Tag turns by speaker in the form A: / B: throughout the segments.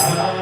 A: Hare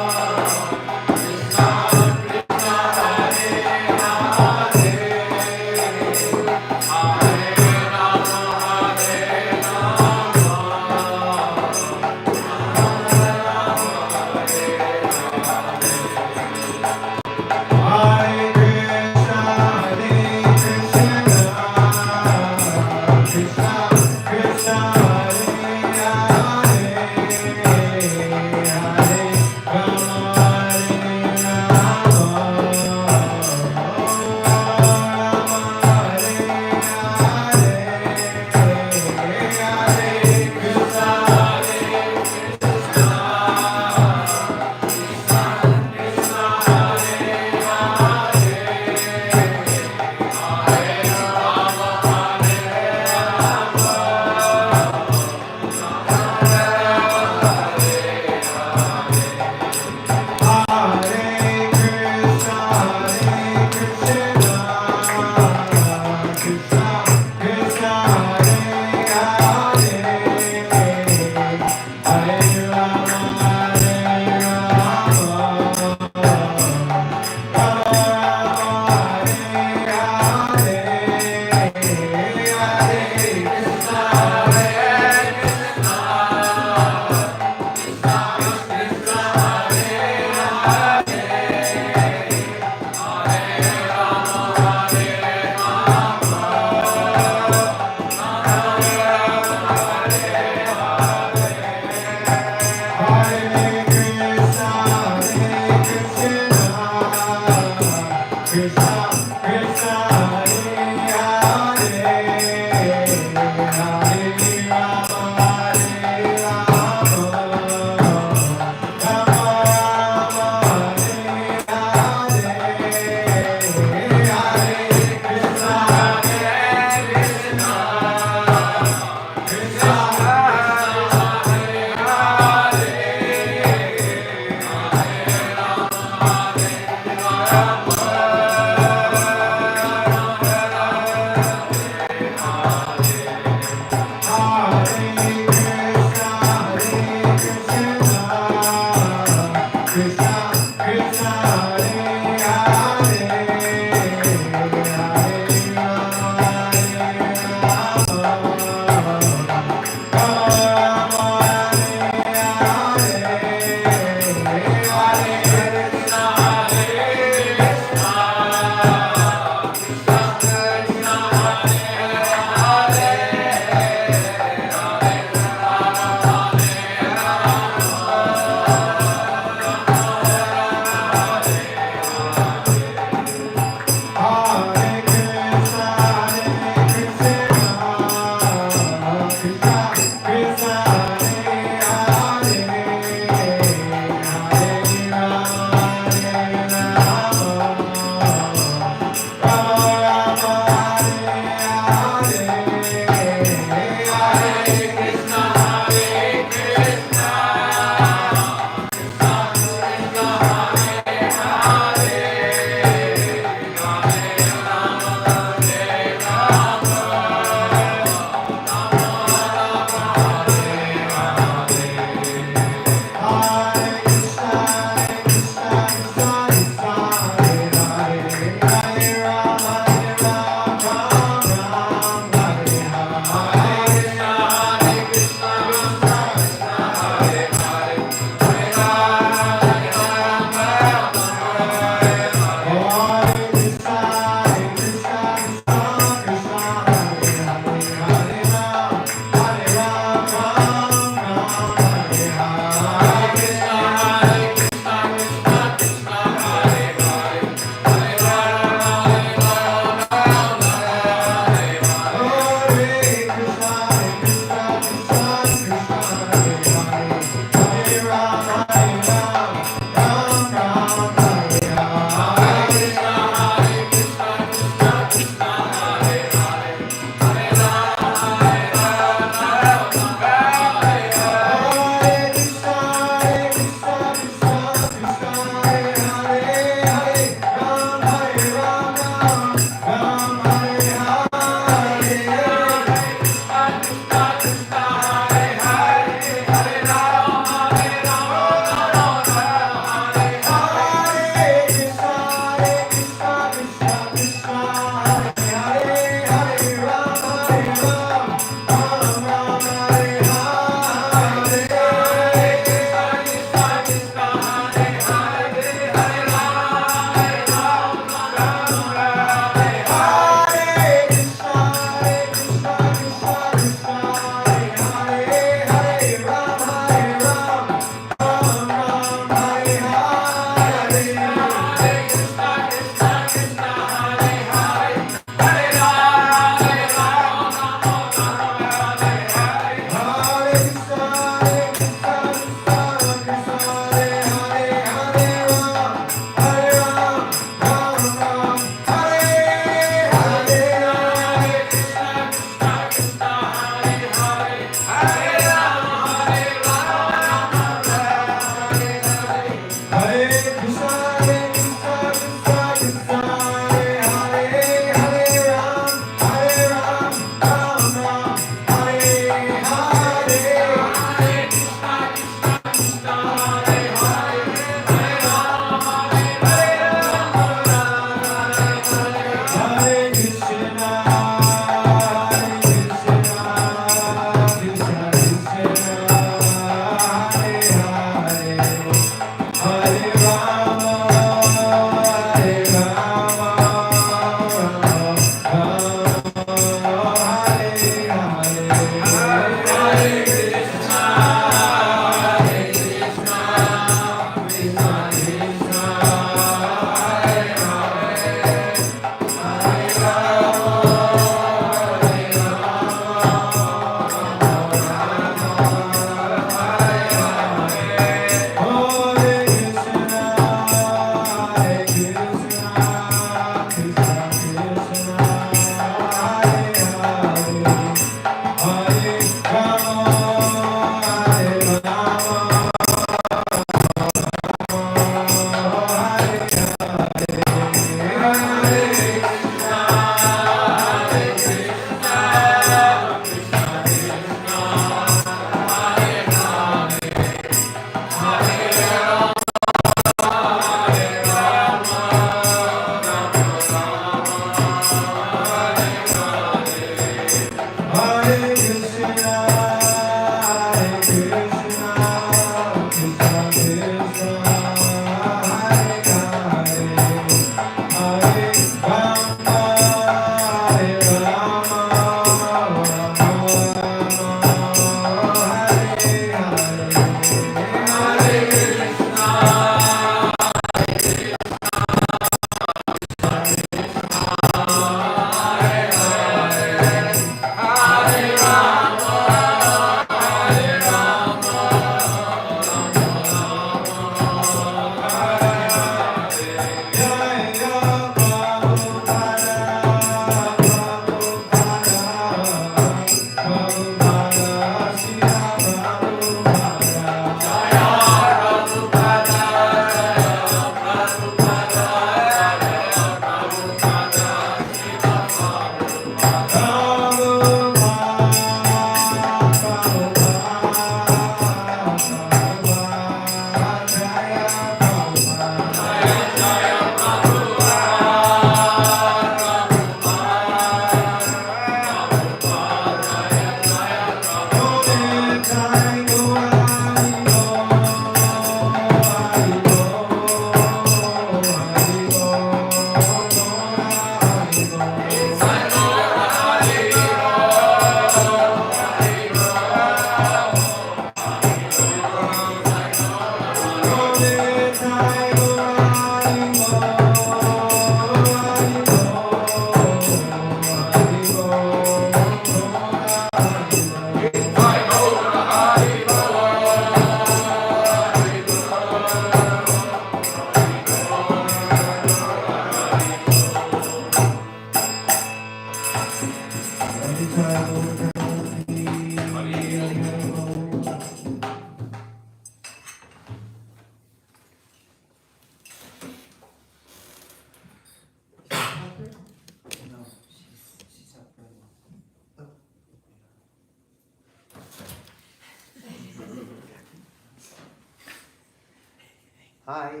A: Hi.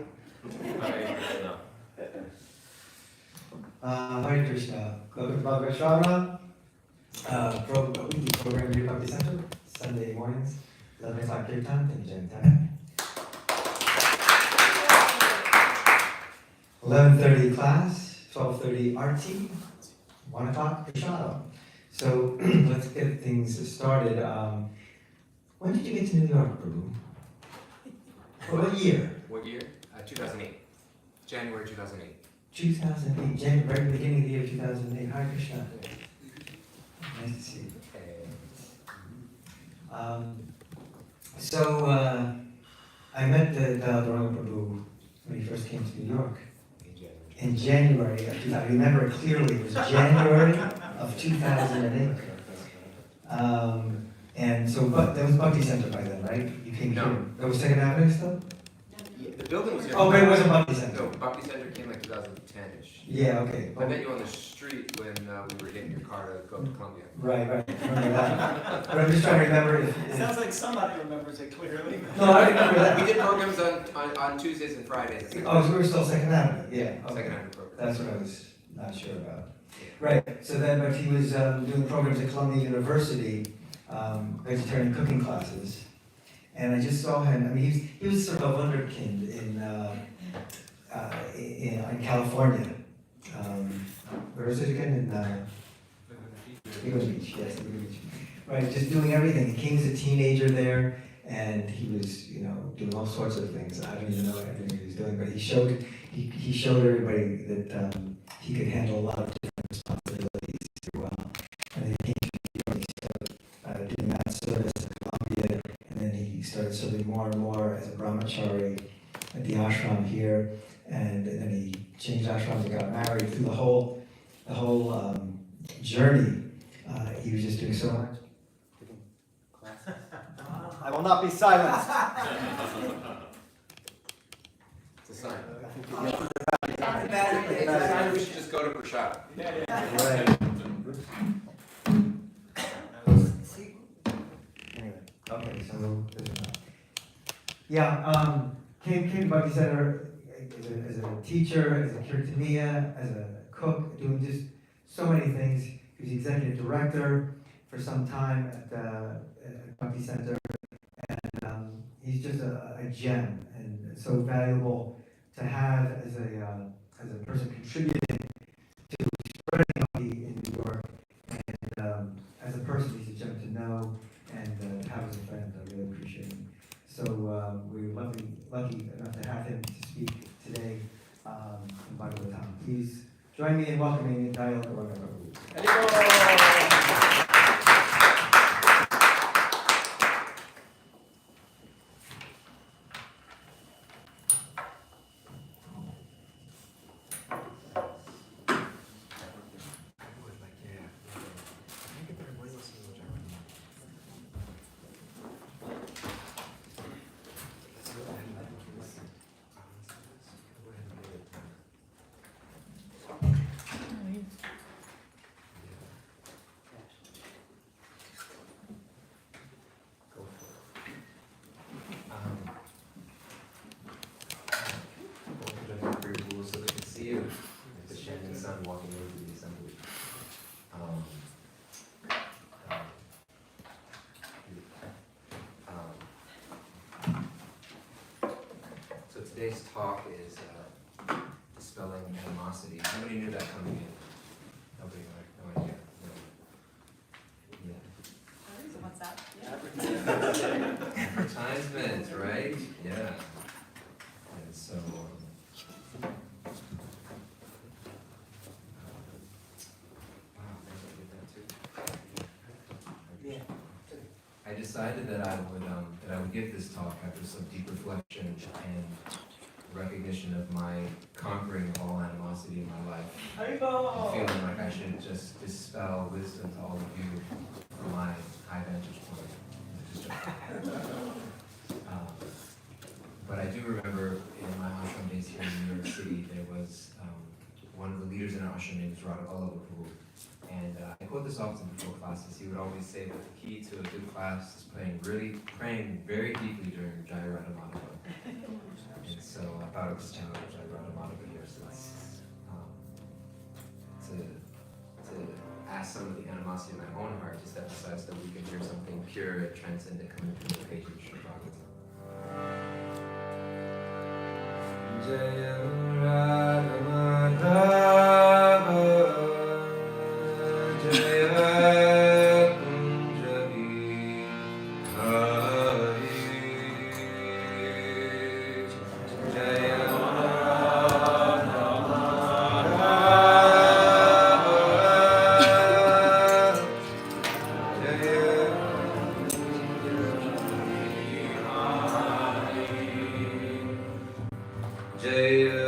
B: Hare Krishna.
A: Hare Krishna. Welcome to Bhagavata Sravana. We do program here at Bhakti Center, Sunday mornings, 11 o'clock Kirtan, thank you, Jen. 11:30 class, 12:30 RT, 1 o'clock Prashadam. So let's get things started. When did you get to New York, Prabhu? What year?
B: What year? 2008. January 2008.
A: 2008, January, right at the beginning of the year 2008. Hare Krishna. Nice to see you. I met the Gauranga Prabhu when he first came to New York in January of 2000. I remember it clearly. It was January of 2008. And so, but there was Bhakti Center by then, right? You came here. That was Second Avenue still?
B: Yeah, the building was here.
A: Oh, but it wasn't Bhakti Center.
B: No, Bhakti Center came like 2010-ish.
A: Yeah, okay.
B: I met you on the street when we were getting your car to go to Columbia.
A: Right. Remember that. But I'm just trying to remember if...
C: Sounds like somebody remembers it clearly.
A: No, I remember that.
B: We did programs on Tuesdays and Fridays.
A: Oh, so we were still Second Avenue, yeah. Okay.
B: Second Avenue program.
A: That's what I was not sure about. Right, so then, but he was doing programs at Columbia University, vegetarian cooking classes. And I just saw him, I mean, he was sort of a wunderkind in California. Where is it again? Laguna Beach, yes, Laguna Beach. Right, just doing everything. He came as a teenager there, and he was, doing all sorts of things. I don't even know everything he was doing, but he showed everybody that he could handle a lot of different responsibilities very well. And then he came to New York, he started doing that service at Columbia, and then he started serving more and more as a brahmachari at the ashram here, and then he changed ashrams and got married. Through the whole journey, he was just doing so much.
C: I will not be silenced.
B: It's a sign. It's a sign we should just go to Prashad.
A: Right. Anyway, okay, so came to Bhakti Center as a teacher, as a kirtaniya, as a cook, doing just so many things. He was the executive director for some time at Bhakti Center, and he's just a gem and so valuable to have as a person contributing to spreading Bhakti in New York, and as a person he's a gem to know and to have as a friend. I really appreciate him. So we're lucky enough to have him to speak today in Bhagavata. Please join me in welcoming Dayal Gauranga.
B: So good to see you. The shining sun walking over the assembly. So today's talk is dispelling animosity. Somebody knew that coming in. Nobody, no idea. No.
D: What's that?
B: Advertisement, right? Yeah. And so. I decided that I would give this talk after some deep reflection and recognition of my conquering all animosity in my life. And feeling like I should just dispel wisdom to all of you from my high vantage point. But I do remember in my ashram days here in New York City, there was one of the leaders in our ashram named Sravana. And I quote this often before classes. He would always say that the key to a good class is praying very deeply during Jayarata Madhava. And so I thought it was time for Jayarata Madhava here, to ask some of the animosity in my own heart, just emphasize that we can hear something pure and transcendent coming from the pages of Bhagavata. Jaya Radha Madhava Jaya Kunjabi Hari Jaya Jaya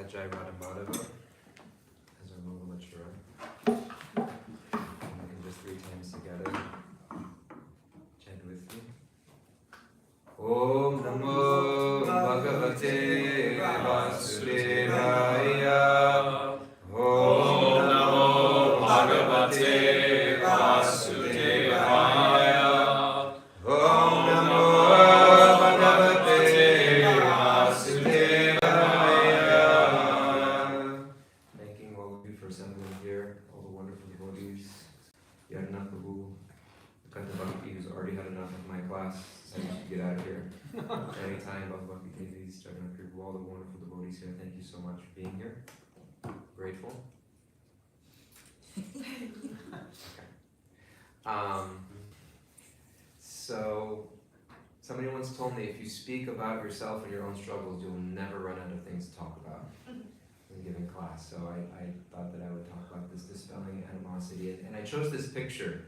B: Jai Radha Madhava as our Mangala Charan. And we can just 3 times together. Chant with me. Om Namo Bhagavate Vasudevaya. Om Namo Bhagavate Vasudevaya. Om Namo Bhagavate Vasudevaya. Thanking all of you for assembling here, all the wonderful devotees. Yadnath Prabhu, Bhakti, who's already had enough of my class, so I should get out of here. Anytime, Bhakti Devis, Jagannath Prabhu, all the wonderful devotees here, thank you so much for being here. Grateful. So, somebody once told me if you speak about yourself and your own struggles, you'll never run out of things to talk about in giving class. So I thought that I would talk about this dispelling animosity. And I chose this picture.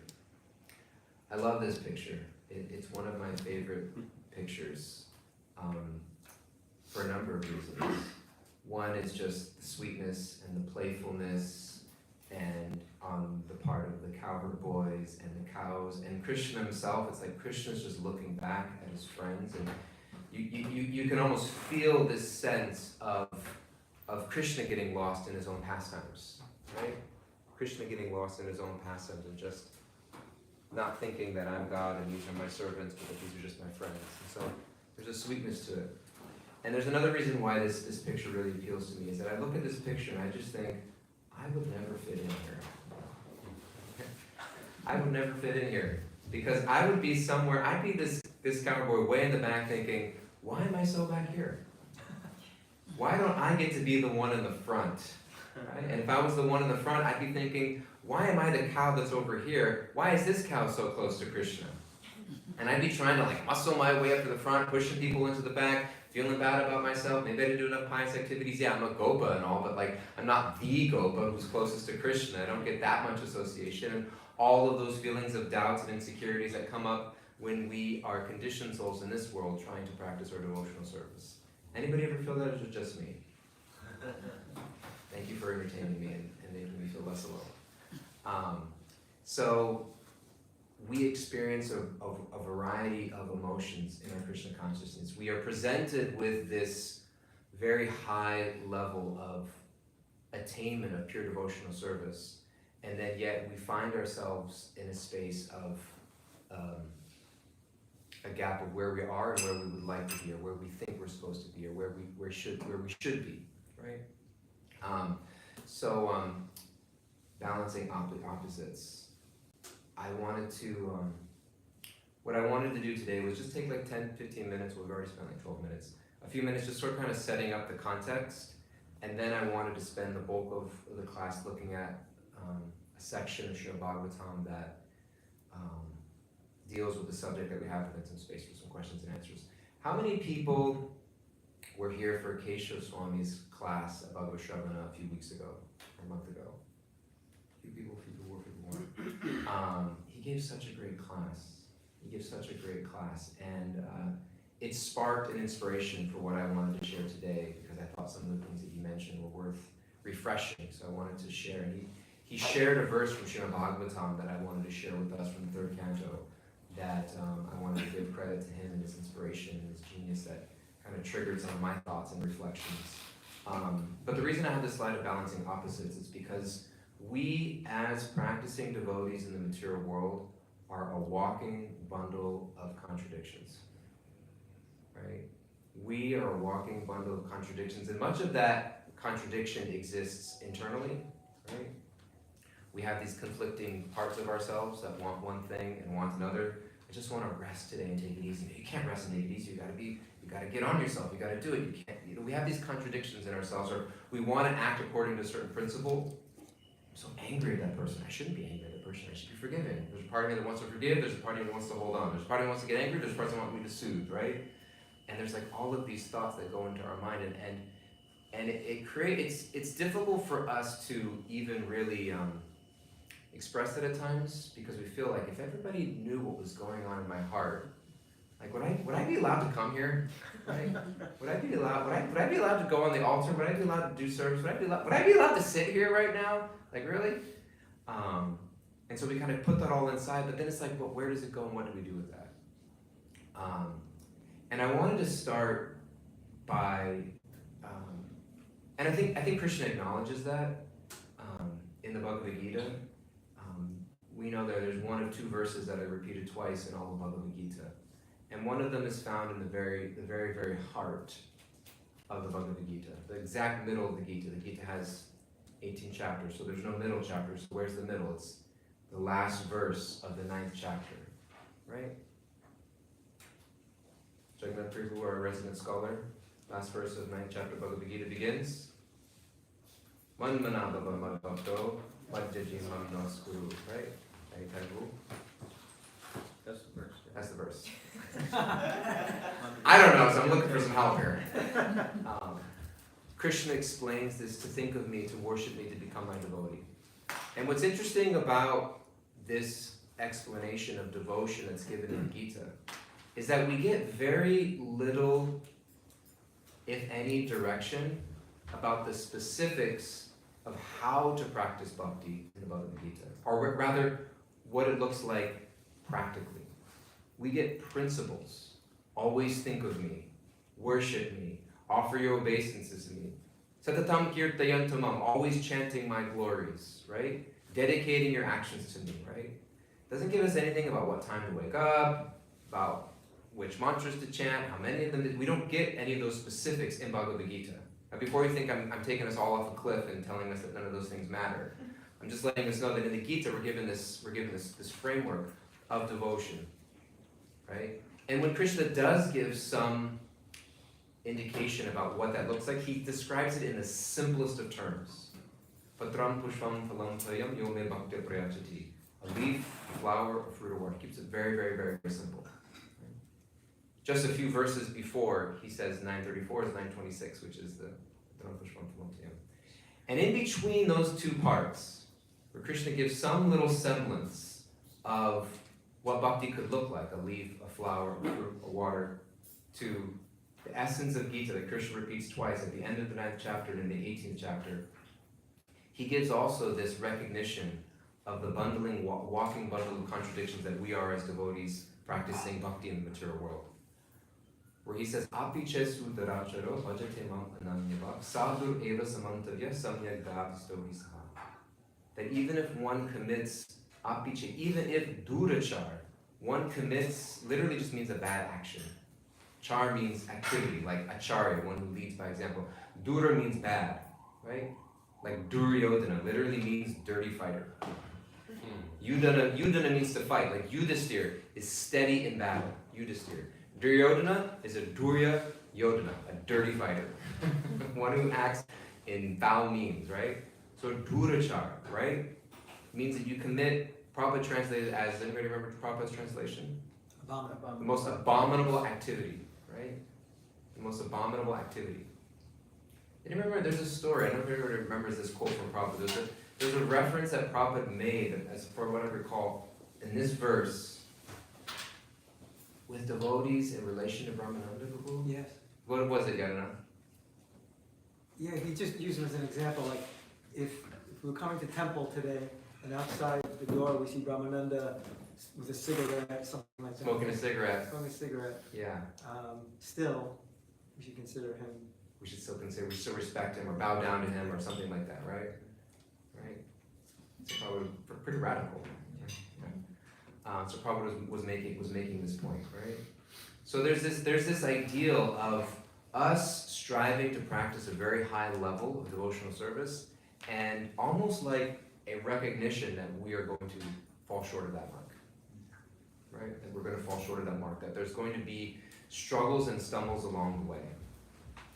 B: I love this picture. It's one of my favorite pictures for a number of reasons. One is just the sweetness and the playfulness and on the part of the cowherd boys and the cows and Krishna himself. It's like Krishna's just looking back at his friends, and you can almost feel this sense of Krishna getting lost in his own pastimes, right? Krishna getting lost in his own pastimes and just not thinking that I'm God and these are my servants, but that these are just my friends. And so there's a sweetness to it. And there's another reason why this picture really appeals to me, is that I look at this picture and I just think, I would never fit in here. I would never fit in here. Because I would be somewhere, I'd be this cowboy way in the back thinking, why am I so back here? Why don't I get to be the one in the front? Right? And if I was the one in the front, I'd be thinking, why am I the cow that's over here? Why is this cow so close to Krishna? And I'd be trying to muscle my way up to the front, pushing people into the back, feeling bad about myself. Maybe I didn't do enough pious activities. Yeah, I'm a Gopa and all, but I'm not the Gopa who's closest to Krishna. I don't get that much association. And all of those feelings of doubts and insecurities that come up when we are conditioned souls in this world trying to practice our devotional service. Anybody ever feel that, or is it just me? Thank you for entertaining me and making me feel less alone. So we experience a variety of emotions in our Krishna consciousness. We are presented with this very high level of attainment of pure devotional service, and then yet we find ourselves in a space of a gap of where we are and where we would like to be, or where we think we're supposed to be, or where we should be, right? Balancing opposites. What I wanted to do today was just take 10-15 minutes. We've already spent 12 minutes. A few minutes just sort of kind of setting up the context, and then I wanted to spend the bulk of the class looking at a section of Srimad Bhagavatam that deals with the subject that we have, and then some space for some questions and answers. How many people were here for Keshav Swami's class at Bhagavad Sravana a few weeks ago, or a month ago? A few people weren't. He gave such a great class. And it sparked an inspiration for what I wanted to share today, because I thought some of the things that he mentioned were worth refreshing, so I wanted to share. And he shared a verse from Srimad Bhagavatam that I wanted to share with us from the 3rd canto, that I wanted to give credit to him and his inspiration and his genius that kind of triggered some of my thoughts and reflections. But the reason I have this slide of balancing opposites is because we, as practicing devotees in the material world, are a walking bundle of contradictions, right? We are a walking bundle of contradictions, and much of that contradiction exists internally, right? We have these conflicting parts of ourselves that want one thing and want another. I just want to rest today and take it easy. You can't rest and take it easy. You got to get on yourself. You got to do it. We have these contradictions in ourselves, or we want to act according to a certain principle. I'm so angry at that person. I shouldn't be angry at that person. I should be forgiving. There's a part of me that wants to forgive. There's a part of me that wants to hold on. There's a part of me that wants to get angry. There's a part that wants me to soothe, right? And there's all of these thoughts that go into our mind, and it creates. It's difficult for us to even really express it at times, because we feel like if everybody knew what was going on in my heart, Like, would I be allowed to come here? Right? Would I be allowed to go on the altar? Would I be allowed to do service? Would I be allowed to sit here right now? Like, really? And so we kind of put that all inside, but then it's like, well, where does it go and what do we do with that? And I wanted to start by, and I think Krishna acknowledges that in the Bhagavad Gita. We know that there's one of two verses that are repeated twice in all of Bhagavad Gita. And one of them is found in the very, very heart of the Bhagavad Gita, the exact middle of the Gita. The Gita has 18 chapters, so there's no middle chapter. So where's the middle? It's the last verse of the 9th chapter, right? Jagannath Prabhu, our resident scholar, last verse of 9th chapter Bhagavad Gita begins. Manmanabhava madbhakto madhyaji mamnaskuru, right?
D: That's the verse.
B: That's the verse. I don't know, so I'm looking for some help here. Krishna explains this: to think of me, to worship me, to become my devotee. And what's interesting about this explanation of devotion that's given in Gita is that we get very little, if any, direction about the specifics of how to practice bhakti in the Bhagavad Gita, or rather, what it looks like practically. We get principles. Always think of me, worship me, offer your obeisances to me. Satatam kirtayantamam, always chanting my glories, right? Dedicating your actions to me, right? Doesn't give us anything about what time to wake up, about which mantras to chant, how many of them. We don't get any of those specifics in Bhagavad Gita. Now, before you think I'm taking us all off a cliff and telling us that none of those things matter, I'm just letting us know that in the Gita we're given this framework of devotion, right? And when Krishna does give some indication about what that looks like, he describes it in the simplest of terms. Patram pushpam phalam tayam yome bhakti prayachati. A leaf, a flower, a fruit, or water. He keeps it very, very, very, very simple. Just a few verses before, he says 934 is 926, which is the Patram pushpam phalam tayam. And in between those two parts, where Krishna gives some little semblance of what bhakti could look like, a leaf, a flower, a fruit, a water, to the essence of Gita that Krishna repeats twice at the end of the 9th chapter and in the 18th chapter, he gives also this recognition of the bundling, walking bundle of contradictions that we are as devotees practicing bhakti in the material world. Where he says, Api che sudaracharo bhajate mam ananyava sadhur eva samantavya samyak davistohi saha. That even if one commits apiche, even if durachar, one commits, literally just means a bad action. Char means activity, like acharya, one who leads by example. Dura means bad, right? Like Duryodhana, literally means dirty fighter. Yudhana means to fight, like Yudhisthira is steady in battle, Yudhisthira. Duryodhana is a Durya Yodhana, a dirty fighter. One who acts in foul means, right? So durachar, right? Means that you commit, Prabhupada translated as, anybody remember Prabhupada's translation?
C: Abominable.
B: The most abominable activity, right? The most abominable activity. And remember, there's a story, I don't know if everybody remembers this quote from Prabhupada. There's a reference that Prabhupada made, as for what I recall, in this verse, with devotees in relation to Brahmananda Prabhu.
E: Yes.
B: What was it, Yadana?
E: Yeah, he just used it as an example, like if we're coming to temple today and outside the door we see Brahmananda with a cigarette, something like that.
B: Smoking a cigarette.
E: Smoking a cigarette.
B: Yeah.
E: Still, we should consider him.
B: We should still consider, we should still respect him or bow down to him or something like that, right? Right? So probably pretty radical. So Prabhupada was making this point, right? So there's this ideal of us striving to practice a very high level of devotional service, and almost like a recognition that we are going to fall short of that mark, right? That we're going to fall short of that mark. That there's going to be struggles and stumbles along the way.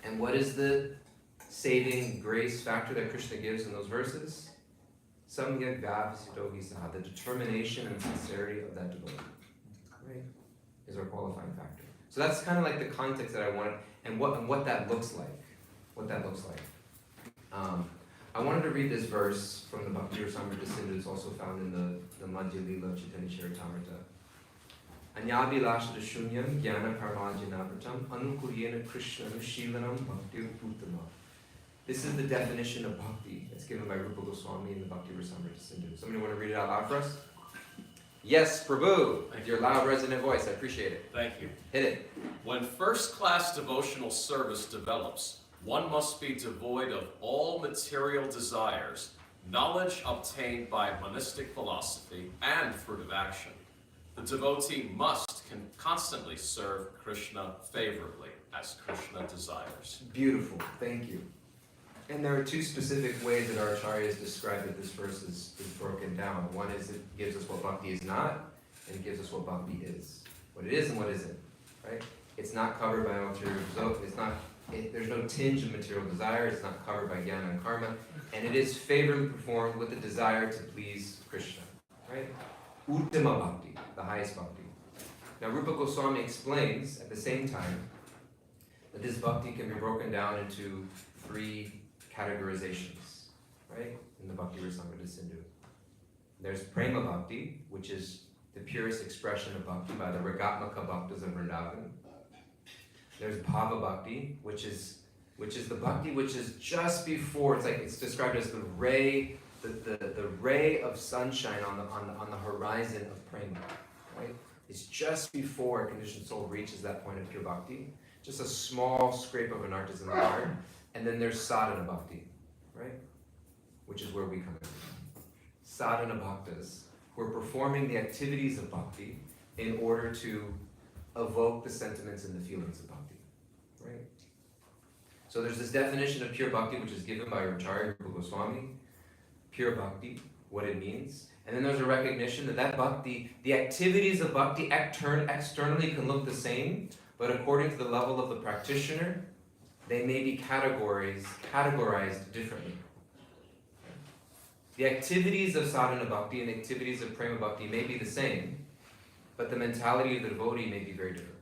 B: And what is the saving grace factor that Krishna gives in those verses? Samyak Gavasitohi Saha, the determination and sincerity of that devotee, right, is our qualifying factor. So that's kind of like the context that I wanted, and what that looks like. What that looks like. I wanted to read this verse from the Bhakti Rasamrita Sindhu. It's also found in the Madhya Lila Chaitanya Charitamrita. Anyabhilasha shunyam jnana karmajanapratam anukuryena krishna nushilanam bhakti uttama. This is the definition of bhakti that's given by Rupa Goswami in the Bhakti Rasamrita Sindhu. Somebody want to read it out loud for us? Yes, Prabhu, with your loud resonant voice, I appreciate it.
F: Thank you.
B: Hit it.
F: When first-class devotional service develops, one must be devoid of all material desires, knowledge obtained by monistic philosophy, and fruit of action. The devotee must constantly serve Krishna favorably, as Krishna desires.
B: Beautiful, thank you. And there are two specific ways that our acharyas describe that this verse is broken down. One is it gives us what bhakti is not, and it gives us what bhakti is. What it is and what isn't, right? It's not covered by material result. There's no tinge of material desire. It's not covered by jnana and karma, and it is favorably performed with the desire to please Krishna, right? Uttama bhakti, the highest bhakti. Now Rupa Goswami explains at the same time that this bhakti can be broken down into three categorizations, right? In the Bhakti Rasamrita Sindhu. There's prema bhakti, which is the purest expression of bhakti by the Ragatmaka bhaktas of Vrindavan. There's bhava bhakti, which is the bhakti which is just before, it's described as the ray of sunshine on the horizon of prema, right? It's just before a conditioned soul reaches that point of pure bhakti, just a small scrape of an artisan heart. And then there's sadhana bhakti, right? Which is where we come in. Sadhana bhaktas, who are performing the activities of bhakti in order to evoke the sentiments and the feelings of bhakti, right? So there's this definition of pure bhakti, which is given by Acharya Rupa Goswami. Pure bhakti, what it means. And then there's a recognition that bhakti, the activities of bhakti externally can look the same, but according to the level of the practitioner, they may be categorized differently. The activities of sadhana bhakti and the activities of prema bhakti may be the same, but the mentality of the devotee may be very different.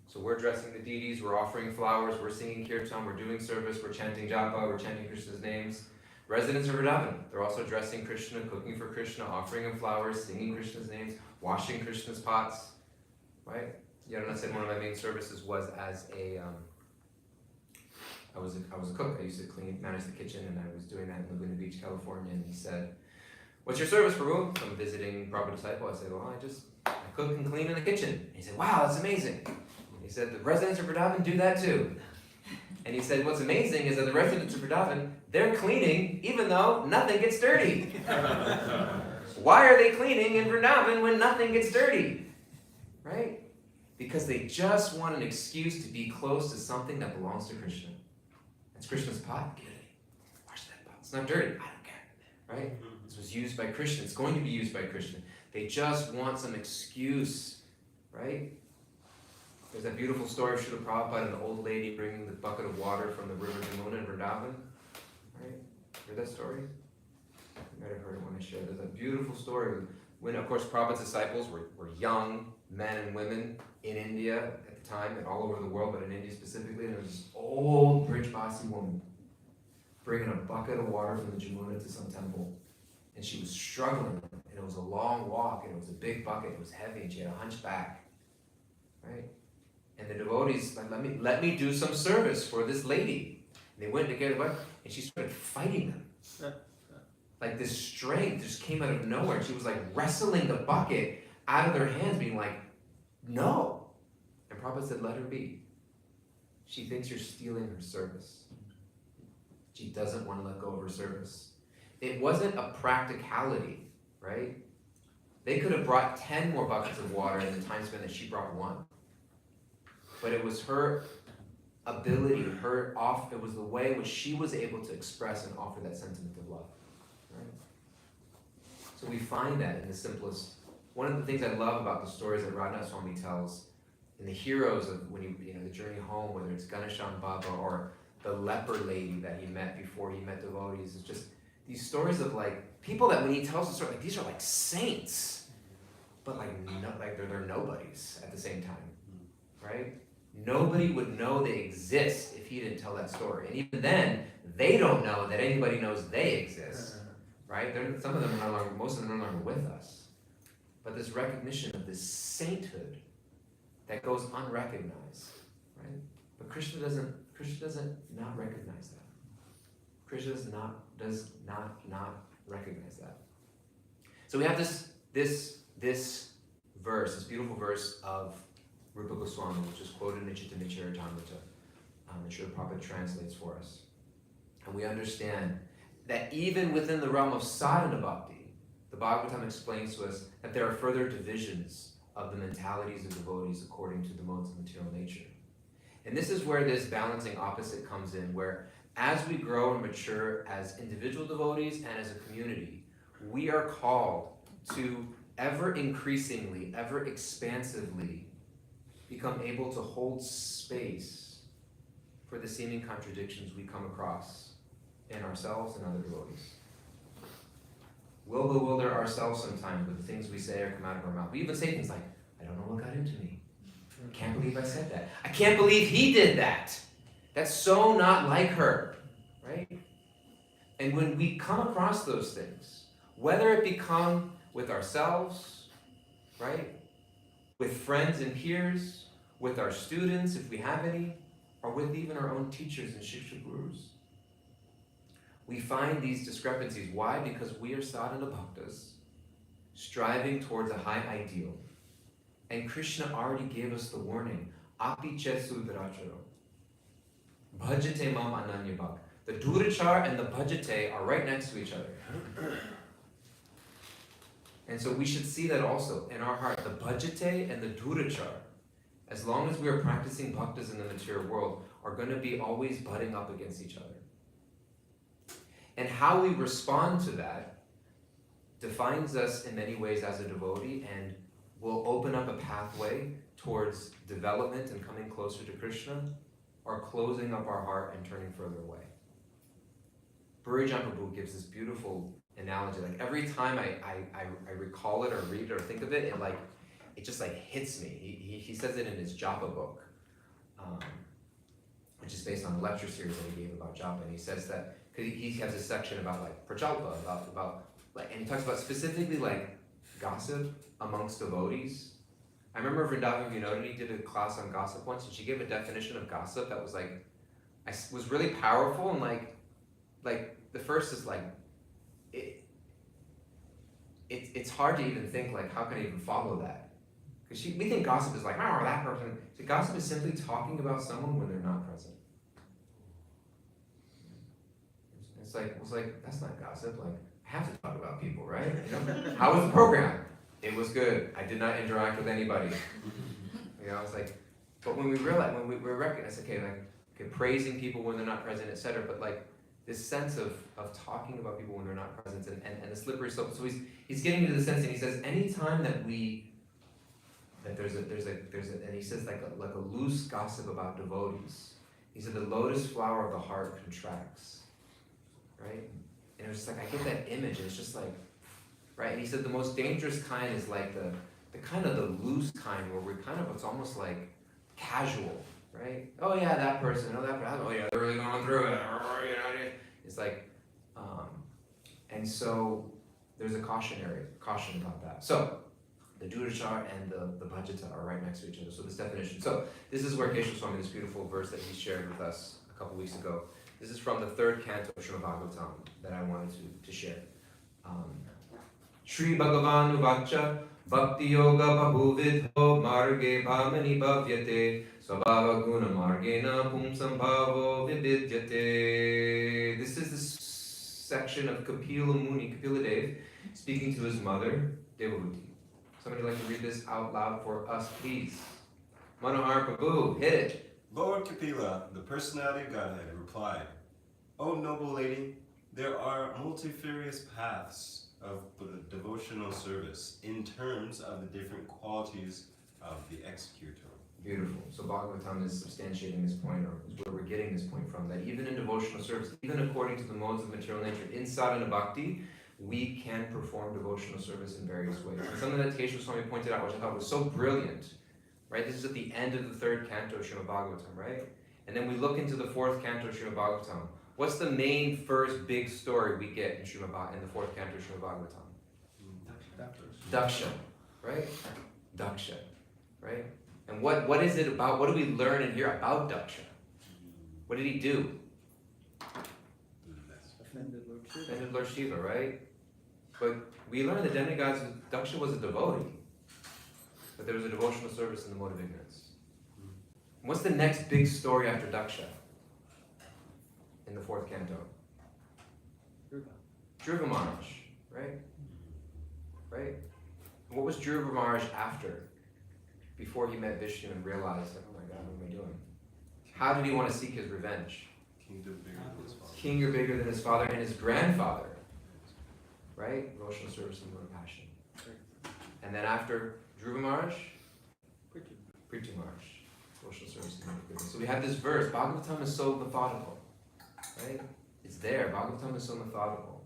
B: So we're addressing the deities, we're offering flowers, we're singing kirtan, we're doing service, we're chanting japa, we're chanting Krishna's names. Residents of Vrindavan, they're also addressing Krishna, cooking for Krishna, offering him flowers, singing Krishna's names, washing Krishna's pots, right? Yadana said one of my main services was as I was a cook. I used to manage the kitchen, and I was doing that in Laguna Beach, California. And he said, "What's your service, Prabhu?" I'm visiting Prabhupada disciple. I said, "Well, I cook and clean in the kitchen." And he said, "Wow, that's amazing." And he said, "The residents of Vrindavan do that too." And he said, "What's amazing is that the residents of Vrindavan, they're cleaning even though nothing gets dirty." Why are they cleaning in Vrindavan when nothing gets dirty? Right? Because they just want an excuse to be close to something that belongs to Krishna. That's Krishna's pot. Get it. Wash that pot. It's not dirty. I don't care. Right? This was used by Krishna. It's going to be used by Krishna. They just want some excuse. Right? There's that beautiful story of Srila Prabhupada and the old lady bringing the bucket of water from the river Jamuna in Vrindavan. Right? Heard that story? You might have heard it when I shared. There's a beautiful story when, of course, Prabhupada's disciples were young men and women in India at the time and all over the world, but in India specifically, and there was this old Brijbasi woman bringing a bucket of water from the Jamuna to some temple, and she was struggling, and it was a long walk, and it was a big bucket, it was heavy, and she had a hunchback, right? And the devotees like, let me do some service for this lady. And they went to get the bucket, and she started fighting them. Like this strength just came out of nowhere, and she was like wrestling the bucket out of their hands, being like, "No." And Prabhupada said, "Let her be. She thinks you're stealing her service. She doesn't want to let go of her service." It wasn't a practicality, right? They could have brought 10 more buckets of water in the time span that she brought one. But it was her ability, it was the way in which she was able to express and offer that sentiment of love. Right? So we find that in the simplest. One of the things I love about the stories that Radha Swami tells, and the heroes of when the journey home, whether it's Ganesham Baba or the leper lady that he met before he met devotees, is just these stories of like people that when he tells the story, like these are like saints, but they're nobodies at the same time, right? Nobody would know they exist if he didn't tell that story, and even then, they don't know that anybody knows they exist, right? Most of them are no longer with us. but this recognition of this sainthood that goes unrecognized, right? But Krishna doesn't not recognize that. Krishna does not recognize that. So we have this verse, this beautiful verse of Rupa Goswami, which is quoted in the Chaitanya Charitamrita, and Srila Prabhupada translates for us. And we understand that even within the realm of sadhana bhakti, the Bhagavatam explains to us that there are further divisions of the mentalities of devotees according to the modes of material nature. And this is where this balancing opposite comes in, where as we grow and mature as individual devotees and as a community, we are called to ever increasingly, ever expansively become able to hold space for the seeming contradictions we come across in ourselves and other devotees. We'll bewilder ourselves sometimes with the things we say or come out of our mouth. We even say things like, I don't know what got into me. I can't believe I said that. I can't believe he did that. That's so not like her, right? And when we come across those things, whether it become with ourselves, right? With friends and peers, with our students, if we have any, or with even our own teachers and shiksha gurus, we find these discrepancies. Why? Because we are sadhana bhaktas, striving towards a high ideal. And Krishna already gave us the warning, api chesu viracharo, bhajate mam ananya bhak. The durachar and the bhajate are right next to each other. And so we should see that also in our heart, the bhajate and the durachar, as long as we are practicing bhaktas in the material world, are going to be always butting up against each other. And how we respond to that defines us in many ways as a devotee and will open up a pathway towards development and coming closer to Krishna, or closing up our heart and turning further away. Burijan Prabhu gives this beautiful analogy. Like every time I recall it or read it or think of it, it just hits me. He says it in his Japa book, which is based on a lecture series that he gave about Japa, and he says that because he has a section about prajalpa, about and he talks about specifically gossip amongst devotees. I remember Vrindavan Vinodini did a class on gossip once, and she gave a definition of gossip that was was really powerful, and the first is it's hard to even think how can I even follow that, because we think gossip is oh, that person. So gossip is simply talking about someone when they're not present. It's that's not gossip. I have to talk about people, right? How was the program? It was good. I did not interact with anybody. It's but when we realize, when we recognize, okay, praising people when they're not present, etc. But this sense of talking about people when they're not present and the slippery slope. So he's getting to the sense, and he says anytime that there's and he says a loose gossip about devotees. He said the lotus flower of the heart contracts, right? And it was just I get that image, and it's just right? And he said the most dangerous kind is the kind of the loose kind where we're it's almost casual, right? Oh yeah, that person, oh that person, oh yeah, they're really going through it. It's and so there's a caution about that. So the Durachar and the Bhajata are right next to each other. So this definition. So this is where Keshav Swami, this beautiful verse that he shared with us a couple weeks ago. This is from the third canto of Srimad Bhagavatam that I wanted to share. Shri Bhagavan Uvacha Bhakti Yoga Bhabuvidho Marge Bhamani Bhavyate Svabhava Guna Margena Pumsam Bhavo Vividyate. This is the section of Kapila Muni, Kapila Dev, speaking to his mother, Devahuti. Somebody like to read this out loud for us, please? Manohar Prabhu, hit it.
G: Lord Kapila, the personality of Godhead, replied, O noble lady, there are multifarious paths of devotional service in terms of the different qualities of the executor.
B: Beautiful. So Bhagavatam is substantiating this point, or is where we're getting this point from, that even in devotional service, even according to the modes of material nature, in sadhana bhakti, we can perform devotional service in various ways. And something that Keshav Swami pointed out, which I thought was so brilliant, right? This is at the end of the third canto of Srimad Bhagavatam, right? And then we look into the fourth canto of Srimad Bhagavatam. What's the main first big story we get in the fourth canto of Srimad Bhagavatam? Daksha, right? Daksha, right? And what is it about, what do we learn in here about Daksha? What did he do?
E: Offended Lord Shiva.
B: Offended Lord Shiva, right? But we learn the demigods, Daksha was a devotee. But there was a devotional service in the mode of ignorance. What's the next big story after Daksha? In the 4th canto? Dhruva Maharaj, right? Right? What was Dhruva Maharaj after? Before he met Vishnu and realized, oh my God, what am I doing? How did he want to seek his revenge?
G: Kingdom bigger than his father.
B: King bigger than his father and his grandfather. Right? Devotional service and mode of passion. And then after Dhruva Maharaj? Prithu Maharaj. Devotional service and mode of goodness. So we have this verse. Bhagavatam is so methodical. Right? It's there. Bhagavatam is so methodical.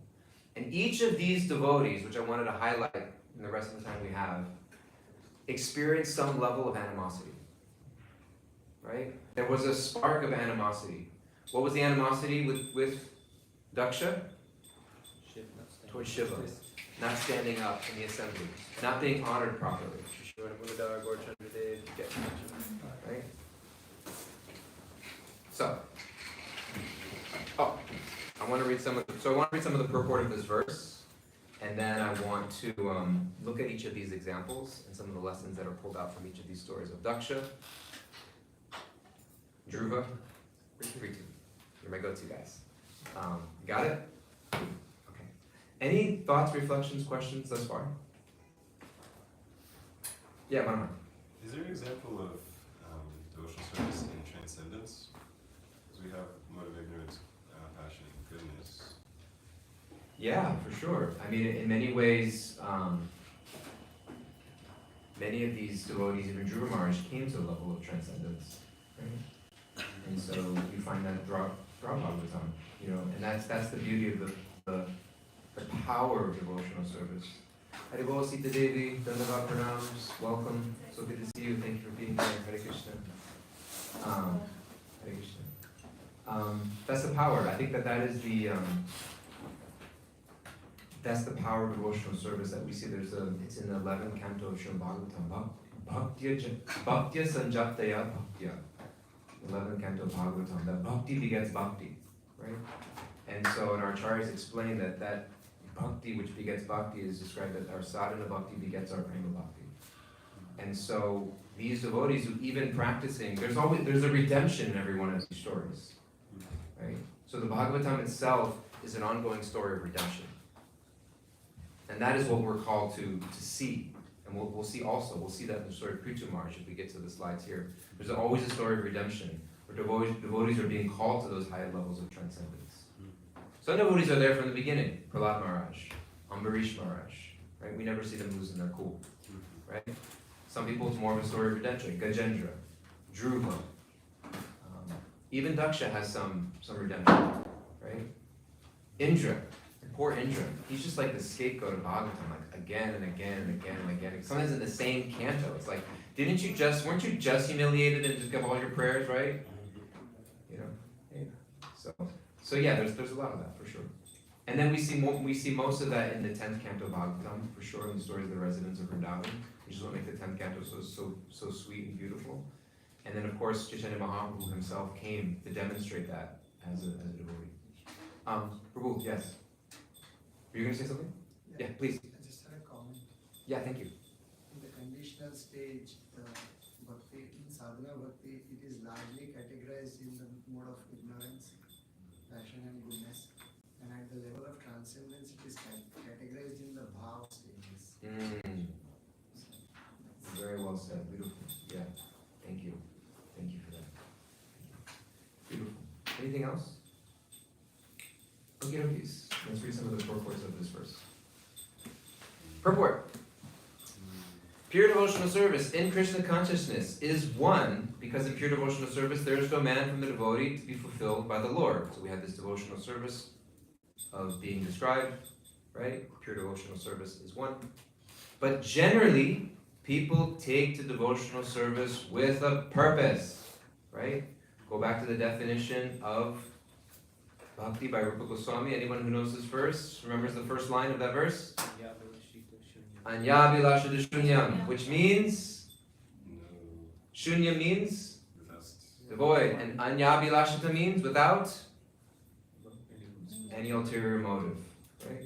B: And each of these devotees, which I wanted to highlight in the rest of the time we have, experienced some level of animosity. Right? There was a spark of animosity. What was the animosity with Daksha? Towards Shiva. Not standing up in the assembly. Not being honored properly. Right? So, I want to read some of the purport of this verse, and then I want to look at each of these examples and some of the lessons that are pulled out from each of these stories of Daksha, Dhruva, Prithu. You're my go-to guys. Got it? Okay. Any thoughts, reflections, questions thus far? Yeah, Mama.
G: Is there an example of devotional service in transcendence? Because we have mode of ignorance, passion, and goodness.
B: Yeah, for sure. I mean, in many ways, many of these devotees, even Dhruva Maharaj, came to a level of transcendence, right? And so you find that throughout Bhagavatam, and that's the beauty of the power of devotional service. Haribol Sita Devi, Dandava Pranams, welcome. So good to see you. Thank you for being here. Hare Krishna. Hare Krishna. That's the power. I think that is the that's the power of devotional service that we see. It's in the 11th canto of Srimad Bhagavatam. Bhaktya Sanjaptaya Bhaktya. 11th canto of Bhagavatam. That bhakti begets bhakti, right? And so, and our acharyas explain that bhakti which begets bhakti is described as our sadhana bhakti begets our prema bhakti. And so, these devotees who even practicing, there's a redemption in every one of these stories, right? So the Bhagavatam itself is an ongoing story of redemption. And that is what we're called to see. And we'll see that in the story of Prithu Maharaj if we get to the slides here. There's always a story of redemption, where devotees are being called to those higher levels of transcendence. Some devotees are there from the beginning. Prahlad Maharaj, Ambarish Maharaj, right? We never see them losing their cool, right? Some people, it's more of a story of redemption. Gajendra, Dhruva, even Daksha has some redemption, right? Indra, poor Indra, he's just like the scapegoat of Bhagavatam, like again and again and again and again. Sometimes in the same canto, it's like, weren't you just humiliated and just give all your prayers, right? So yeah, there's a lot of that for sure. And then we see most of that in the 10th canto of Bhagavatam, for sure, in the stories of the residents of Vrindavan, which is what makes the 10th canto so sweet and beautiful. And then of course Chaitanya Mahaprabhu himself came to demonstrate that as a devotee. Prabhu, yes. Were you going to say something? Yeah, please.
H: I just had a comment.
B: Yeah, thank you.
H: In the conditional stage, the bhakti, in sadhana bhakti, it is largely categorized in the mode of ignorance, passion and goodness. And at the level of transcendence, it is categorized in the bhav stages.
B: Very well said. Beautiful. Yeah. Thank you. Thank you for that. Beautiful. Anything else? Okay, let's read some of the purports of this verse. Purport. Pure devotional service in Krishna consciousness is one, because in pure devotional service there is no man from the devotee to be fulfilled by the Lord. So we have this devotional service of being described, right? Pure devotional service is one. But generally, people take to devotional service with a purpose, right? Go back to the definition of Bhakti by Rupa Goswami. Anyone who knows this verse, remembers the first line of that verse? Anyabhilasha shunyam, which means,
G: No.
B: shunya means
G: Without
B: devoid, and anyabhilashata means without any ulterior motive, right?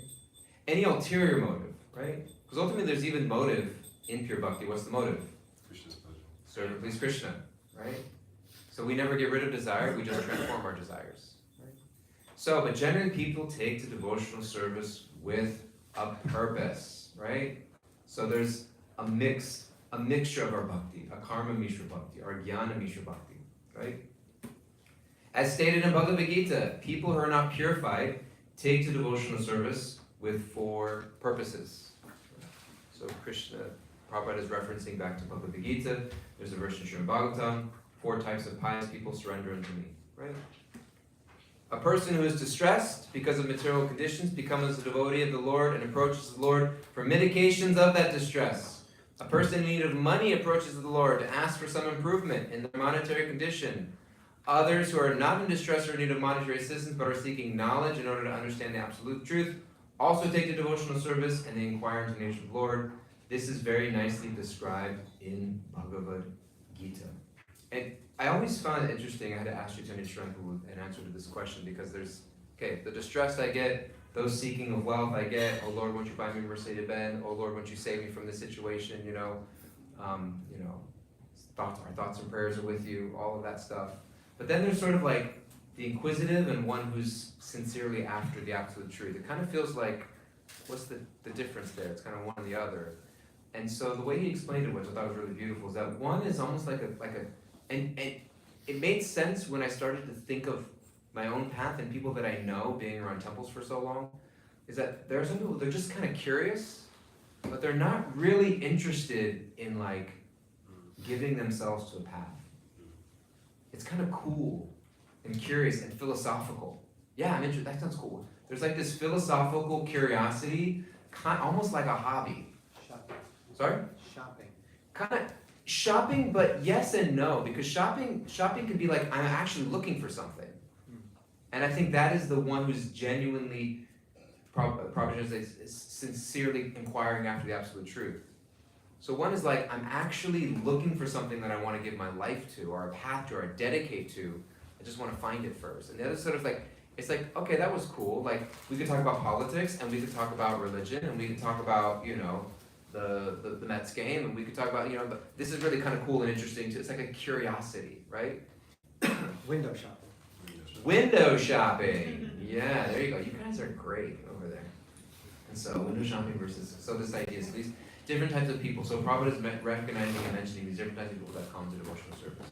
B: Any ulterior motive, right? Because ultimately there's even motive in pure bhakti. What's the motive?
G: Krishna's pleasure.
B: Serve and please Krishna, right? So we never get rid of desire, we just transform our desires. Right? So, but generally people take to devotional service with a purpose, right? So there's a mixture of our bhakti, a karma mishra bhakti, or jnana mishra bhakti, right? As stated in Bhagavad Gita, people who are not purified take to devotional service with 4 purposes. So Krishna, Prabhupada is referencing back to Bhagavad Gita. There's a verse in Srimad Bhagavatam, 4 types of pious people surrender unto me, right? A person who is distressed because of material conditions becomes a devotee of the Lord and approaches the Lord for mitigations of that distress. A person in need of money approaches the Lord to ask for some improvement in their monetary condition. Others who are not in distress or in need of monetary assistance but are seeking knowledge in order to understand the absolute truth also take the devotional service and they inquire into the nature of the Lord. This is very nicely described in Bhagavad Gita. And I always found it interesting, I had to ask Chaitanya Shranku an answer to this question because there's, the distress I get, those seeking of wealth I get, oh Lord, won't you buy me a Mercedes-Benz? Oh Lord, won't you save me from this situation, our thoughts and prayers are with you, all of that stuff. But then there's sort of like the inquisitive and one who's sincerely after the absolute truth. It kind of feels like, what's the difference there? It's kind of one or the other. And so the way he explained it, which I thought was really beautiful, is that one is almost and it made sense when I started to think of my own path and people that I know being around temples for so long, is that there are some people, they're just kind of curious, but they're not really interested in like giving themselves to a path. It's kind of cool and curious and philosophical. Yeah, I'm interested, that sounds cool. There's like this philosophical curiosity, almost like a hobby.
E: Shopping.
B: Sorry?
E: Shopping.
B: Kind of shopping, but yes and no, because shopping can be like, I'm actually looking for something. And I think that is the one who's genuinely, probably is sincerely inquiring after the absolute truth. So one is like, I'm actually looking for something that I want to give my life to, or a path to, or dedicate to. I just want to find it first. And the other sort of like, it's like, okay, that was cool. Like, we could talk about politics, and we could talk about religion, and we could talk about, the Mets game, and we could talk about, but this is really kind of cool and interesting too. It's like a curiosity, right?
E: Window shopping.
B: Window shopping. Yeah, there you go. You guys are great over there. And so window shopping so this idea is these different types of people. So Prabhupada is recognizing and mentioning these different types of people that come to devotional service.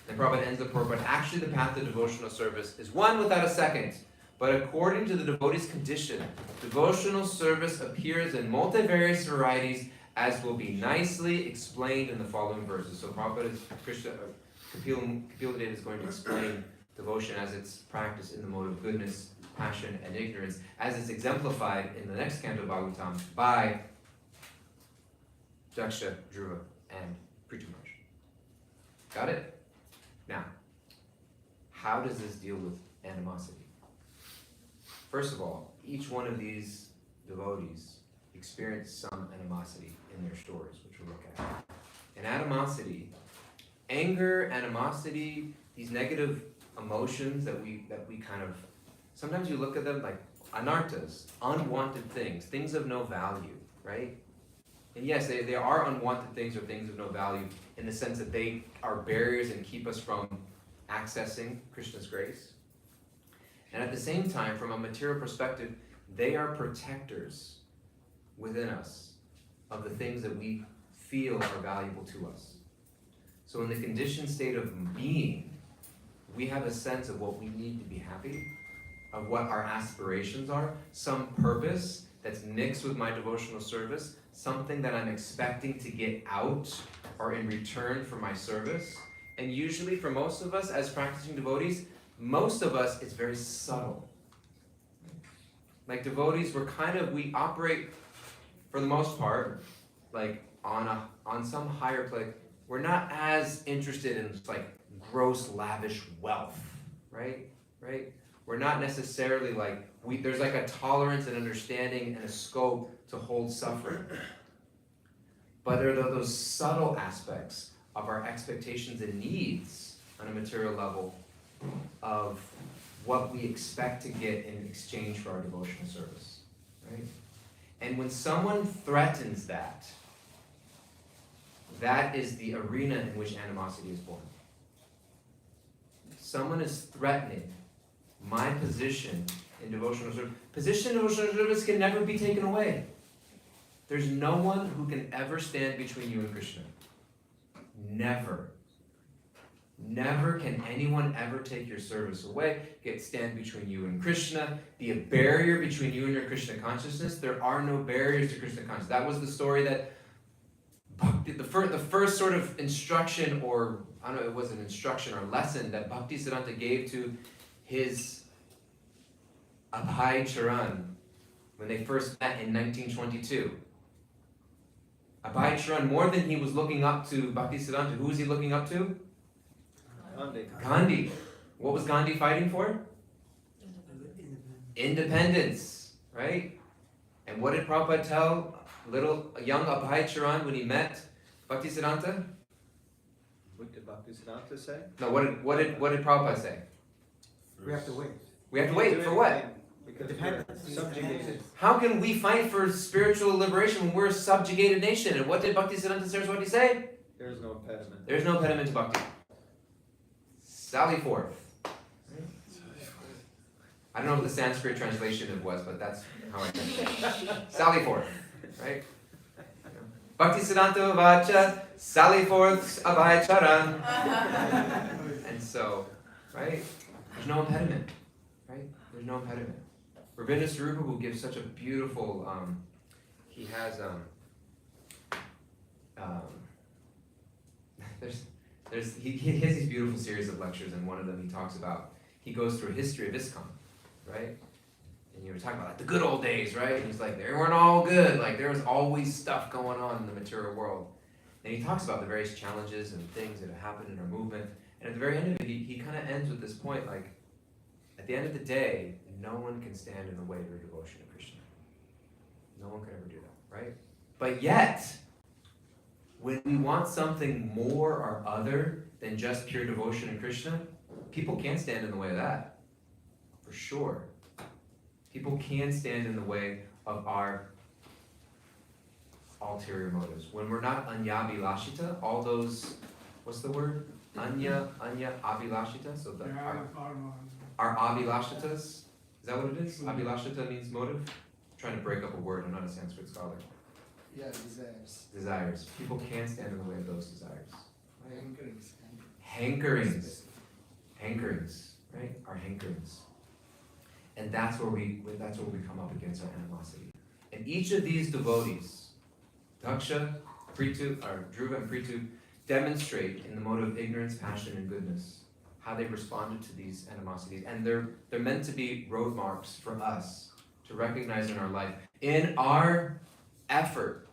B: And Prabhupada ends the purport, actually the path to devotional service is one without a second. But according to the devotee's condition, devotional service appears in multivarious varieties as will be nicely explained in the following verses. So Prabhupada Kapila Deva is going to explain devotion as it's practiced in the mode of goodness, passion, and ignorance, as it's exemplified in the next canto of Bhagavatam by Daksha, Dhruva, and Prithu Maharaj. Got it? Now, how does this deal with animosity? First of all, each one of these devotees experienced some animosity in their stories, which we'll look at. And animosity, anger, animosity, these negative emotions that we kind of, sometimes you look at them like anarthas, unwanted things of no value, right? And yes, they are unwanted things or things of no value in the sense that they are barriers and keep us from accessing Krishna's grace. And at the same time, from a material perspective, they are protectors within us of the things that we feel are valuable to us. So in the conditioned state of being, we have a sense of what we need to be happy, of what our aspirations are, some purpose that's mixed with my devotional service, something that I'm expecting to get out or in return for my service. And usually for most of us as practicing devotees, most of us, it's very subtle. Like devotees, we operate for the most part, like on some higher plane. We're not as interested in like gross, lavish wealth, right? We're not necessarily like, there's like a tolerance and understanding and a scope to hold suffering. But there are those subtle aspects of our expectations and needs on a material level of what we expect to get in exchange for our devotional service, right? And when someone threatens that, that is the arena in which animosity is born. Someone is threatening my position in devotional service. Position in devotional service can never be taken away. There's no one who can ever stand between you and Krishna. Never. Never can anyone ever take your service away, stand between you and Krishna, be a barrier between you and your Krishna consciousness. There are no barriers to Krishna consciousness. That was the story that the first sort of instruction, or I don't know, it was an instruction or lesson that Bhaktisiddhanta gave to his Abhay Charan when they first met in 1922. Abhay Charan, more than he was looking up to Bhaktisiddhanta, who was he looking up to? Gandhi. What was Gandhi fighting for? Independence, right? And what did Prabhupada tell young Abhay Charan when he met Bhaktisiddhanta?
C: What did Bhaktisiddhanta say?
B: No, what did Prabhupada say?
E: We have to wait.
B: We have to wait for what?
C: Because we're subjugated.
B: How can we fight for spiritual liberation when we're a subjugated nation? And what did Bhaktisiddhanta Saraswati say?
C: There is no impediment.
B: There's no impediment to bhakti. Sally forth. I don't know what the Sanskrit translation it was, but that's how I translate it. Sally forth, right? Bhaktisiddhanta vacha, sally forth abhay charan. And so, right? There's no impediment, right? There's no impediment. Rabindranath Sarupa, who gives such a beautiful, he has, he has these beautiful series of lectures, and one of them he talks about, he goes through a history of ISKCON, right? And you were talking about like the good old days, right? And he's like, they weren't all good, like there was always stuff going on in the material world. And he talks about the various challenges and things that have happened in our movement, and at the very end of it, he kind of ends with this point, like, at the end of the day, no one can stand in the way of your devotion to Krishna. No one can ever do that, right? But yet, when we want something more or other than just pure devotion to Krishna, people can stand in the way of that, for sure. People can stand in the way of our ulterior motives. When we're not anyabhilashita, all those, what's the word? Anya abhilashita, so our abhilashitas, is that what it is? Abhilashita means motive? I'm trying to break up a word, I'm not a Sanskrit scholar.
H: Yeah, desires.
B: Desires. People can stand in the way of those desires.
H: Hankerings.
B: Hankerings. Hankerings, right? Our hankerings. And that's where we come up against our animosity. And each of these devotees, Daksha, Prithu, or Dhruva and Prithu, demonstrate in the mode of ignorance, passion, and goodness how they responded to these animosities. And they're meant to be road marks for us to recognize in our life, in our effort,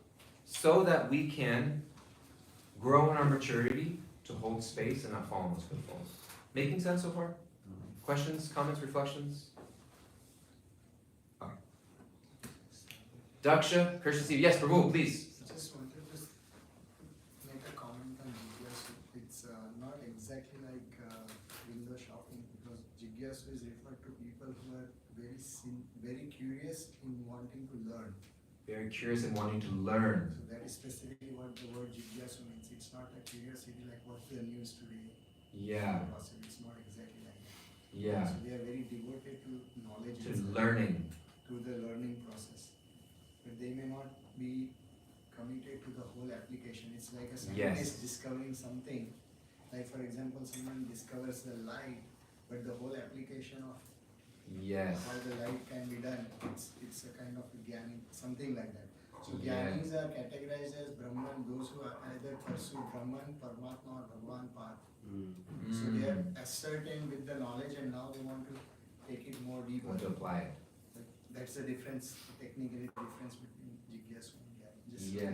B: so that we can grow in our maturity to hold space and not fall in those pitfalls. Making sense so far? Questions, comments, reflections? Okay. Daksha, Krishna, yes, Prabhu, please.
H: Just wanted to make a comment on Jigyasu. It's not exactly like window shopping, because Jigyasu is referred to people who are very curious in wanting to learn.
B: Very curious and wanting to learn.
H: So that is specifically what the word Jigyasu means. It's not a curiosity like what's the news today.
B: Yeah.
H: It's not exactly like that.
B: Yeah.
H: So they are very devoted to knowledge.
B: To
H: itself,
B: learning.
H: to the learning process. But they may not be committed to the whole application. It's like a scientist discovering something. Like for example, someone discovers the light, but the whole application of
B: Yes.
H: how the light can be done, it's a kind of a jnani, something like that. So
B: Yeah.
H: jnanis are categorized as Brahman, those who are either pursue Brahman, Paramatma or Bhagavan path. So they are ascertained with the knowledge and now they want to take it more deeper.
B: Want to apply it.
H: That's the difference, technically the difference between Jigyasu and Jnani. Just
B: Yeah.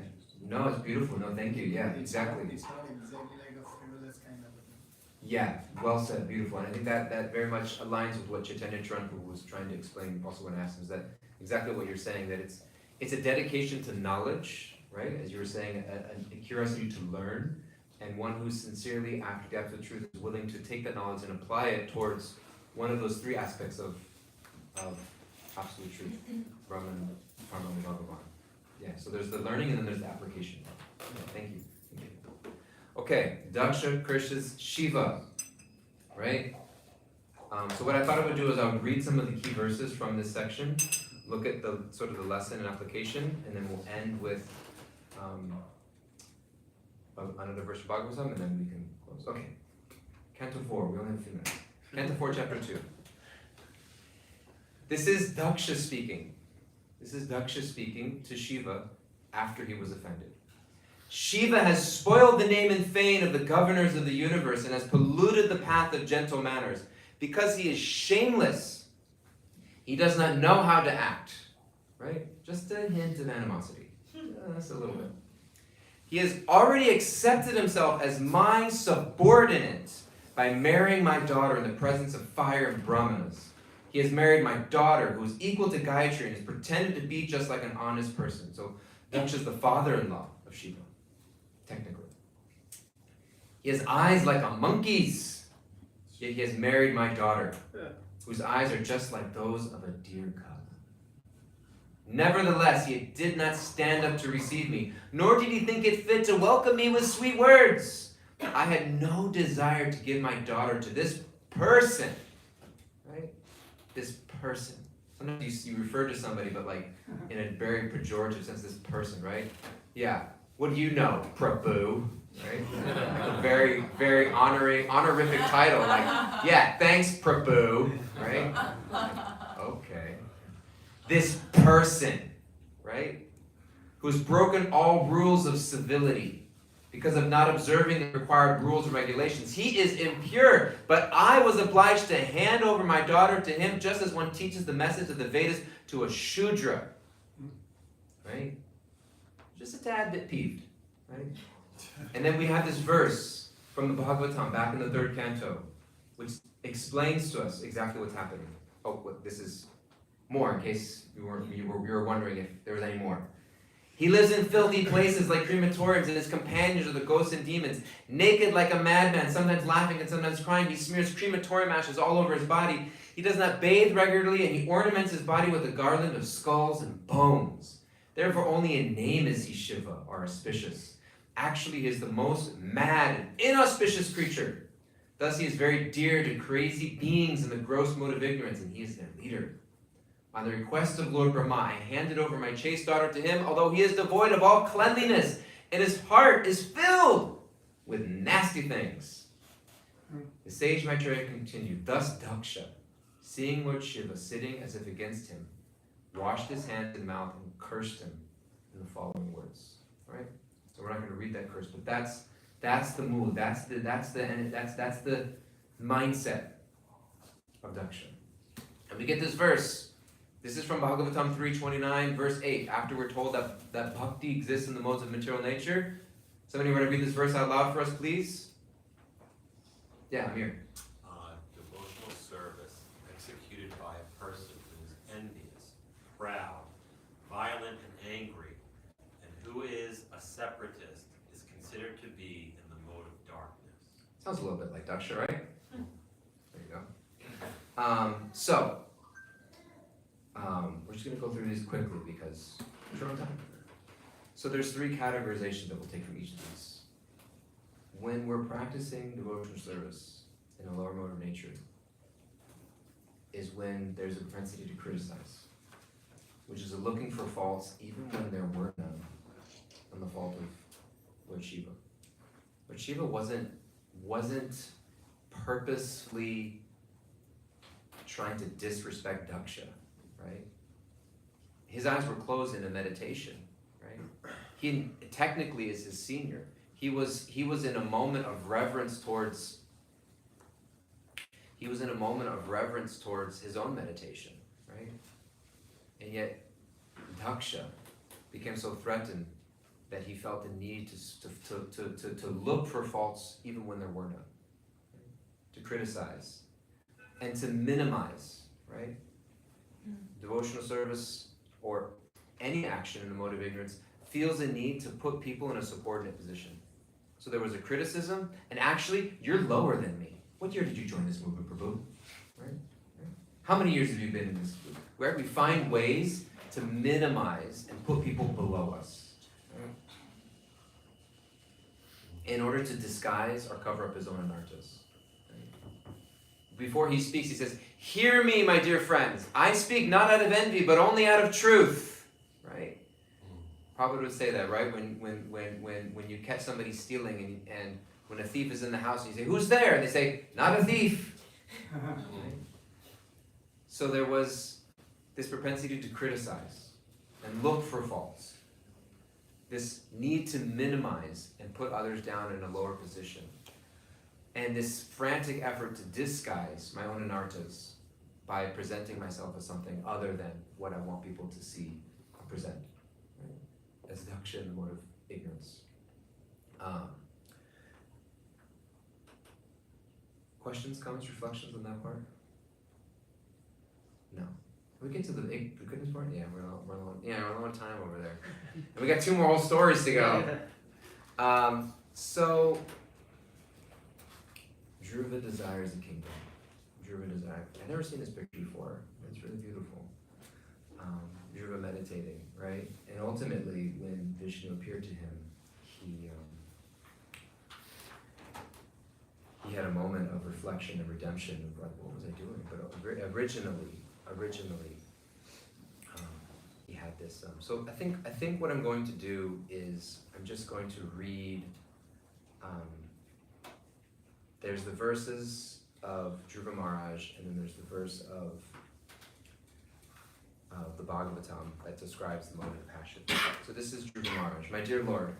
B: No, it's beautiful. No, thank you. Yeah,
H: It's
B: exactly.
H: not exactly like a frivolous kind of a thing.
B: Yeah, well said, beautiful. And I think that very much aligns with what Chaitanya Charanpur was trying to explain also when I asked him, is that exactly what you're saying, that it's a dedication to knowledge, right? As you were saying, a curiosity to learn, and one who sincerely, after the absolute truth, is willing to take that knowledge and apply it towards one of those three aspects of absolute truth, Brahman, Karma, and Bhagavan. Yeah, so there's the learning and then there's the application. Yeah, thank you. Okay, Daksha curses Shiva, right? So what I thought I would do is I would read some of the key verses from this section, look at the sort of the lesson and application, and then we'll end with another verse of Bhagavatam, and then we can close. Okay, Canto 4, we only have a few minutes. Canto 4, Chapter 2. This is Daksha speaking. This is Daksha speaking to Shiva after he was offended. Shiva has spoiled the name and fame of the governors of the universe and has polluted the path of gentle manners. Because he is shameless, he does not know how to act. Right? Just a hint of animosity. That's a little bit. He has already accepted himself as my subordinate by marrying my daughter in the presence of fire and brahmanas. He has married my daughter, who is equal to Gayatri and has pretended to be just like an honest person. So Daksha is the father-in-law of Shiva, technically. He has eyes like a monkey's, yet he has married my daughter, whose eyes are just like those of a deer cub. Nevertheless, he did not stand up to receive me, nor did he think it fit to welcome me with sweet words. I had no desire to give my daughter to this person, right? This person. Sometimes you refer to somebody, but like in a very pejorative sense, this person, right? Yeah. What do you know, Prabhu? Right? Like a very, very honorific title. Like, yeah, thanks, Prabhu. Right? Like, okay. This person, right? Who's broken all rules of civility because of not observing the required rules and regulations. He is impure, but I was obliged to hand over my daughter to him just as one teaches the message of the Vedas to a Shudra. Right? Just a tad bit peeved. Right? And then we have this verse from the Bhagavatam back in the 3rd canto, which explains to us exactly what's happening. Oh, this is more in case you were wondering if there was any more. He lives in filthy places like crematoriums, and his companions are the ghosts and demons. Naked like a madman, sometimes laughing and sometimes crying, he smears crematorium ashes all over his body. He does not bathe regularly, and he ornaments his body with a garland of skulls and bones. Therefore, only in name is he Shiva, or auspicious. Actually, he is the most mad and inauspicious creature. Thus, he is very dear to crazy beings in the gross mode of ignorance, and he is their leader. On the request of Lord Brahma, I handed over my chaste daughter to him, although he is devoid of all cleanliness, and his heart is filled with nasty things. The sage Maitreya continued, thus Daksha, seeing Lord Shiva sitting as if against him, washed his hands and mouth and cursed him in the following words. All right? So we're not going to read that curse, but that's the mood, that's the mindset of Daksha. And we get this verse. This is from Bhagavatam 3:29, verse 8. After we're told that bhakti exists in the modes of material nature. Somebody want to read this verse out loud for us, please? Yeah, Amir.
I: Devotional service executed by a person who is envious, proud, violent, and angry, and who is a separatist, is considered to be in the mode of darkness.
B: Sounds a little bit like Daksha, right? There you go. We're just going to go through these quickly because we're short on time. So there's 3 categorizations that we'll take from each of these. When we're practicing devotional service in a lower mode of nature is when there's a propensity to criticize, which is a looking for faults even when there were none on the fault of Lord Shiva. But Shiva wasn't purposefully trying to disrespect Daksha, right? His eyes were closed in a meditation, right? He technically is his senior. He was in a moment of reverence towards his own meditation, right? And yet Daksha became so threatened that he felt the need to look for faults even when there were none. to criticize, and to minimize, right? Devotional service or any action in the mode of ignorance feels a need to put people in a subordinate position. So there was a criticism, and actually, you're lower than me. What year did you join this movement, Prabhu? Right? How many years have you been in this group? Where we find ways to minimize and put people below us, right? In order to disguise or cover up his own anarthas. Right? Before he speaks, he says, "Hear me, my dear friends. I speak not out of envy, but only out of truth." Right? Prabhupada would say that, right? When you catch somebody stealing and when a thief is in the house and you say, "Who's there?" And they say, "Not a thief." Right? So there was this propensity to criticize and look for faults. This need to minimize and put others down in a lower position. And this frantic effort to disguise my own anarthas by presenting myself as something other than what I want people to see or present. Right? As daksha in the mode of ignorance. Questions, comments, reflections on that part? No. Can we get to the goodness part? Yeah, we're low on time over there. And we got 2 more old stories to go. So, Dhruva desires a kingdom. Dhruva desires. I've never seen this picture before. It's really beautiful. Dhruva meditating, right? And ultimately, when Vishnu appeared to him, he had a moment of reflection and redemption of like, what was I doing? But originally, he had this. So I think what I'm going to do is I'm just going to read. There's the verses of Dhruva Maharaj, and then there's the verse of the Bhagavatam that describes the mode of passion. So this is Dhruva Maharaj. My dear Lord,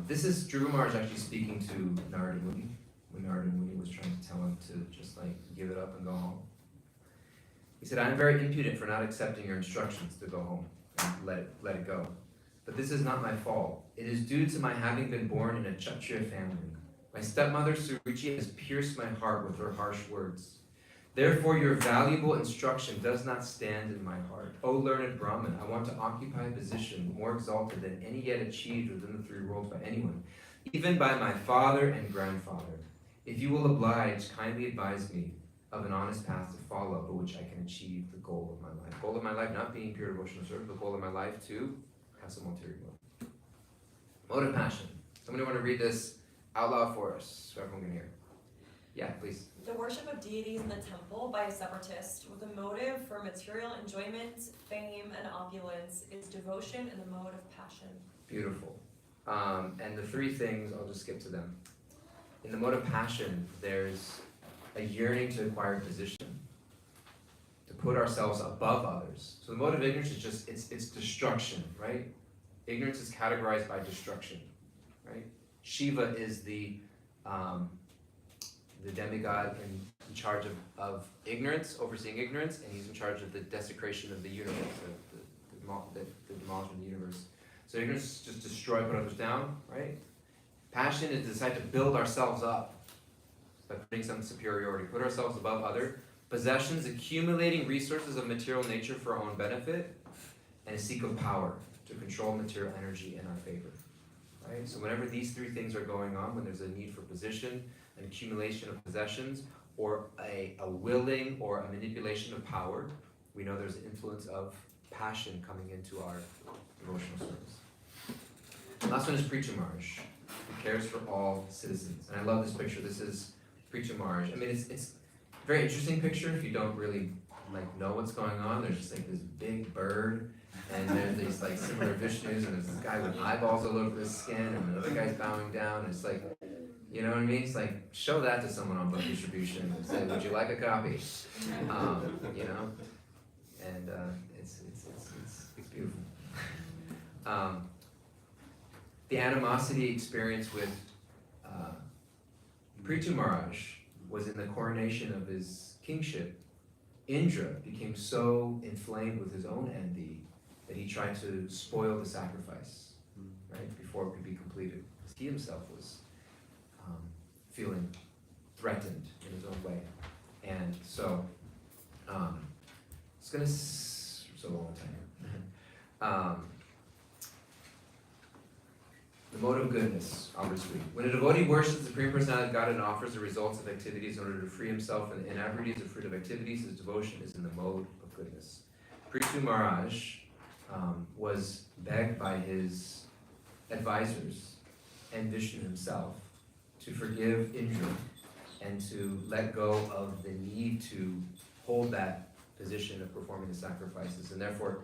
B: this is Dhruva Maharaj actually speaking to Narada Muni, when Narada Muni was trying to tell him to just like give it up and go home. He said, "I am very impudent for not accepting your instructions to go home and let it go. But this is not my fault. It is due to my having been born in a Kshatriya family. My stepmother Suruchi has pierced my heart with her harsh words. Therefore your valuable instruction does not stand in my heart. O learned Brahmin, I want to occupy a position more exalted than any yet achieved within the 3 worlds by anyone, even by my father and grandfather. If you will oblige, kindly advise me of an honest path to follow, by which I can achieve the goal of my life." Goal of my life not being pure devotional service, but goal of my life to have some ulterior motive. Mode of passion. Somebody want to read this out loud for us so everyone can hear? Yeah, please.
J: The worship of deities in the temple by a separatist with a motive for material enjoyment, fame, and opulence is devotion in the mode of passion.
B: Beautiful. And the 3 things, I'll just skip to them. In the mode of passion, there's a yearning to acquire position, to put ourselves above others. So the mode of ignorance is just, it's destruction, right? Ignorance is categorized by destruction, right? Shiva is the demigod in charge of ignorance, overseeing ignorance, and he's in charge of the desecration of the universe, the demolishment of the universe. So ignorance is just destroy, put others down, right? Passion is to decide to build ourselves up by putting some superiority, put ourselves above other possessions, accumulating resources of material nature for our own benefit, and a seek of power to control material energy in our favor. Right? So whenever these 3 things are going on, when there's a need for position, an accumulation of possessions, or a willing or a manipulation of power, we know there's an influence of passion coming into our devotional service. Last one is Preacher Maharaj, who cares for all citizens. And I love this picture. This is Preacher Maharaj. I mean, it's a very interesting picture if you don't really know what's going on. There's just this big bird, and there's these similar Vishnus, and there's this guy with eyeballs all over his skin, and the other guy's bowing down. And it's you know what I mean? It's show that to someone on book distribution and say, "Would you like a copy?" You know, and it's beautiful. The animosity experience with Prithu Maharaj was in the coronation of his kingship. Indra became so inflamed with his own envy that he tried to spoil the sacrifice, right, before it could be completed. He himself was feeling threatened in his own way. And so, it's gonna so a long time. The mode of goodness, I'll just read. When a devotee worships the Supreme Personality of God and offers the results of activities in order to free himself from the inaverities of fruit of activities, his devotion is in the mode of goodness. Prithu Maharaj was begged by his advisors and Vishnu himself to forgive Indra and to let go of the need to hold that position of performing the sacrifices. And therefore,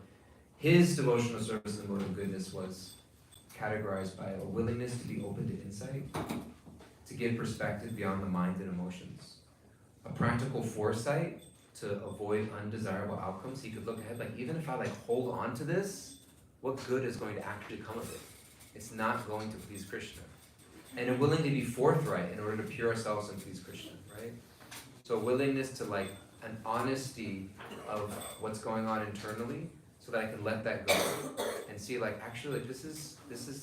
B: his devotional service in the mode of goodness was categorized by a willingness to be open to insight, to give perspective beyond the mind and emotions, a practical foresight to avoid undesirable outcomes. He could look ahead, like, even if I hold on to this, what good is going to actually come of it? It's not going to please Krishna. And a willing to be forthright in order to pure ourselves and please Krishna, right? So a willingness to an honesty of what's going on internally, so that I can let that go and see actually this is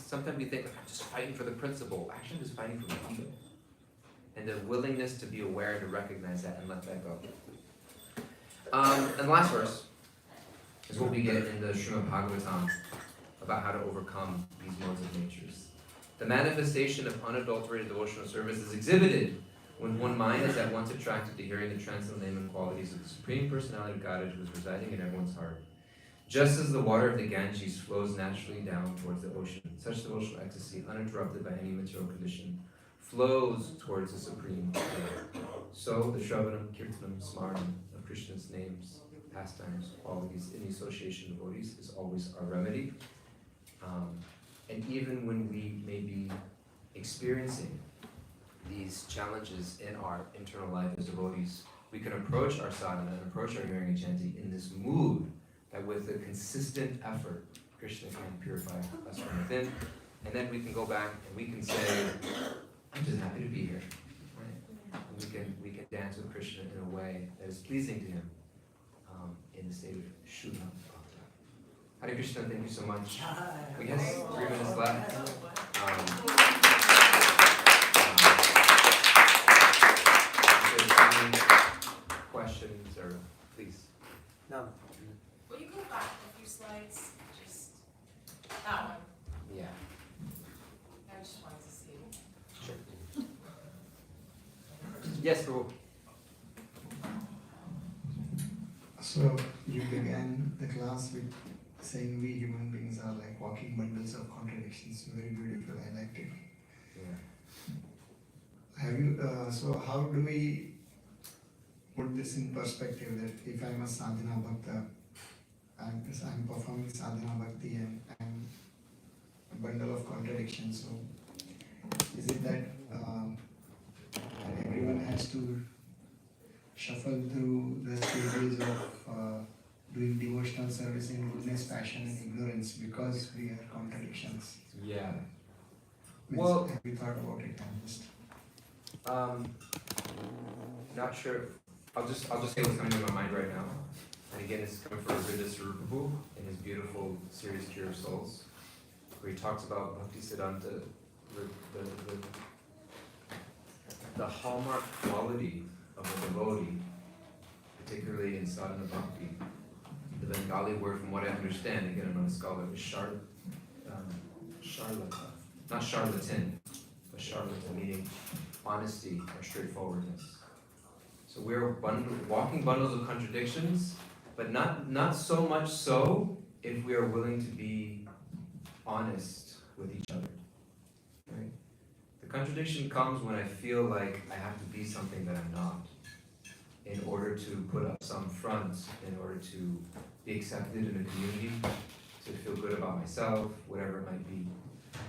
B: sometimes we think I'm just fighting for the principle. Actually I'm just fighting for my ego. And the willingness to be aware, to recognize that and let that go. And the last verse is what we get in the Srimad Bhagavatam about how to overcome these modes of natures. The manifestation of unadulterated devotional service is exhibited when one mind is at once attracted to hearing the transcendental name and qualities of the Supreme Personality of Godhead who is residing in everyone's heart. Just as the water of the Ganges flows naturally down towards the ocean, such devotional ecstasy, uninterrupted by any material condition, flows towards the Supreme Lord. So the Shravanam, Kirtanam, Smaranam of Krishna's names, pastimes, qualities in the association of devotees is always our remedy. And even when we may be experiencing these challenges in our internal life as devotees, we can approach our sadhana and approach our hearing and chanting in this mood that with a consistent effort, Krishna can purify us from within, and then we can go back and we can say, I'm just happy to be here. Right? And we can dance with Krishna in a way that is pleasing to him in the state of Shuddha Bhakti. Hare Krishna, thank you so much. We have 3 minutes left. If there's any questions, or please.
E: No.
K: Will you go back a few slides? Just that one.
B: Yeah.
K: I just wanted to see.
B: Sure. Yes, Prabhu.
H: So you began the class with saying we human beings are like walking bundles of contradictions. Very beautiful. I liked it.
B: Yeah.
H: Have you? So how do we put this in perspective? That if I'm a sadhana bhakta, I'm performing sadhana bhakti and I'm a bundle of contradictions. So is it that everyone has to shuffle through the stages of doing devotional service in goodness, passion, and ignorance because we are contradictions?
B: Yeah.
H: Well, have you thought about it?
B: Not sure. I'll just say what's coming to my mind right now. And again, it's coming from Ravindra Sarupabu in his beautiful series Cure of Souls, where he talks about Bhakti Siddhanta, the hallmark quality of a devotee, particularly in sadhana bhakti. The Bengali word, from what I understand, again, I'm not a scholar, is not charlatan, but charlatan, meaning honesty or straightforwardness. So we're walking bundles of contradictions, but not so much so if we are willing to be honest with each other. Right? The contradiction comes when I feel like I have to be something that I'm not, in order to put up some front, in order to be accepted in a community, to feel good about myself, whatever it might be.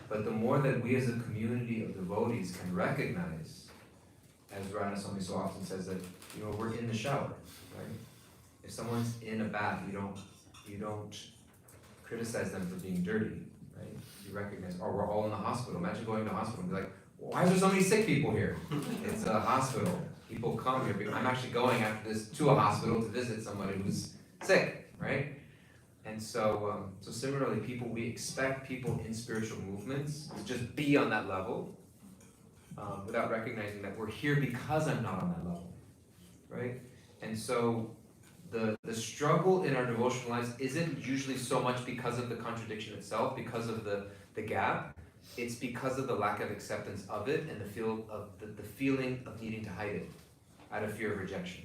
B: But the more that we as a community of devotees can recognize, as Radha Swami so often says, that we're in the shower, right? If someone's in a bath, you don't criticize them for being dirty, right? You recognize, or we're all in the hospital. Imagine going to the hospital and be like, why is there so many sick people here? It's a hospital. People come here. I'm actually going after this to a hospital to visit somebody who's sick, right? And so, so similarly, we expect people in spiritual movements to just be on that level. without recognizing that we're here because I'm not on that level, right? And so the struggle in our devotional lives isn't usually so much because of the contradiction itself, because of the gap. It's because of the lack of acceptance of it and the feeling of needing to hide it out of fear of rejection.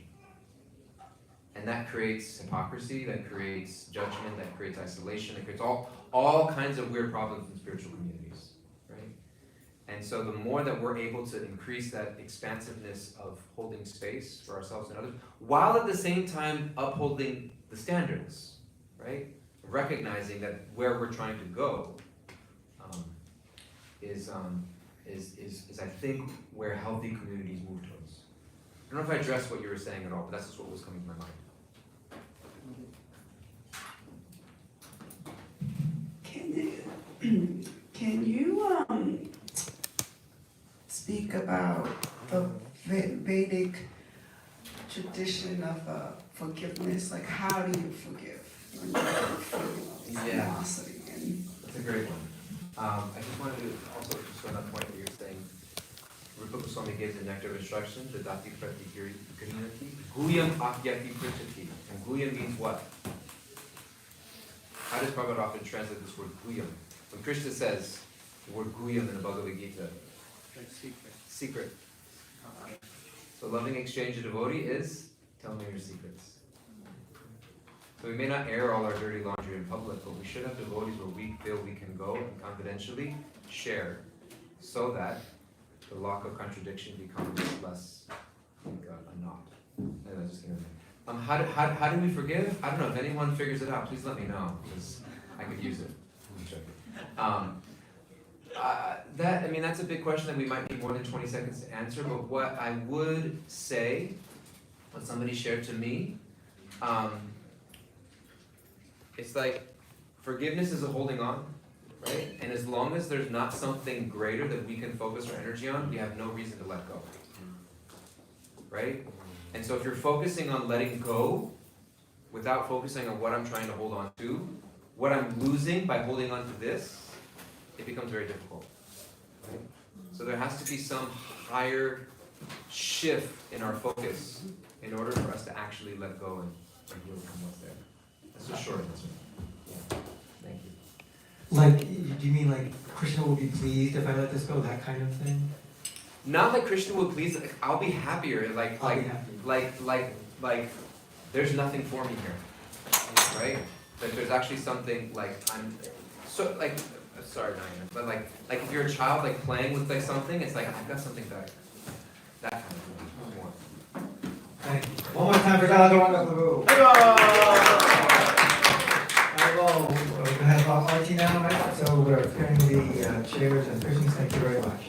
B: And that creates hypocrisy, that creates judgment, that creates isolation, that creates all kinds of weird problems in spiritual communities, right? And so the more that we're able to increase that expansiveness of holding space for ourselves and others, while at the same time upholding the standards, right? Recognizing that where we're trying to go is I think where healthy communities move towards. I don't know if I addressed what you were saying at all, but that's just what was coming to my mind.
L: Can you speak about the Vedic tradition of forgiveness? Like, how do you forgive when you're feeling animosity?
B: That's a great one. I just wanted to also just on that point that you're saying, Rupa Goswami gives the nectar of instruction, the Dati Pratikiri Grinati, Guyam Akyati Prichati. And Guyam means what? How does Prabhupada often translate this word Guyam? When Krishna says the word Guyam in the Bhagavad Gita, secret. So loving exchange of devotee is, tell me your secrets. So we may not air all our dirty laundry in public, but we should have devotees where we feel we can go and confidentially share so that the lock of contradiction becomes less like a knot. Anyway, just kidding. How do we forgive? I don't know. If anyone figures it out, please let me know, because I could use it. That's a big question that we might need more than 20 seconds to answer, but what I would say, what somebody shared to me, it's like forgiveness is a holding on, right? And as long as there's not something greater that we can focus our energy on, we have no reason to let go, right? And so if you're focusing on letting go without focusing on what I'm trying to hold on to, what I'm losing by holding on to this, it becomes very difficult, right? So there has to be some higher shift in our focus in order for us to actually let go and heal from what's there. That's a short answer. Yeah. Thank you.
A: Like, do you mean like Krishna will be pleased if I let this go, that kind of thing?
B: Not that Krishna will please, I'll be happier, like, there's nothing for me here, right? Like there's actually something, sorry, Diana, but like if you're a child, like playing with like something, it's like, I've got something better. That kind of thing, more.
A: Thank you. One more time for Gauranga. We have RT now, right? So we're clearing the chairs and cushions. Thank you very much.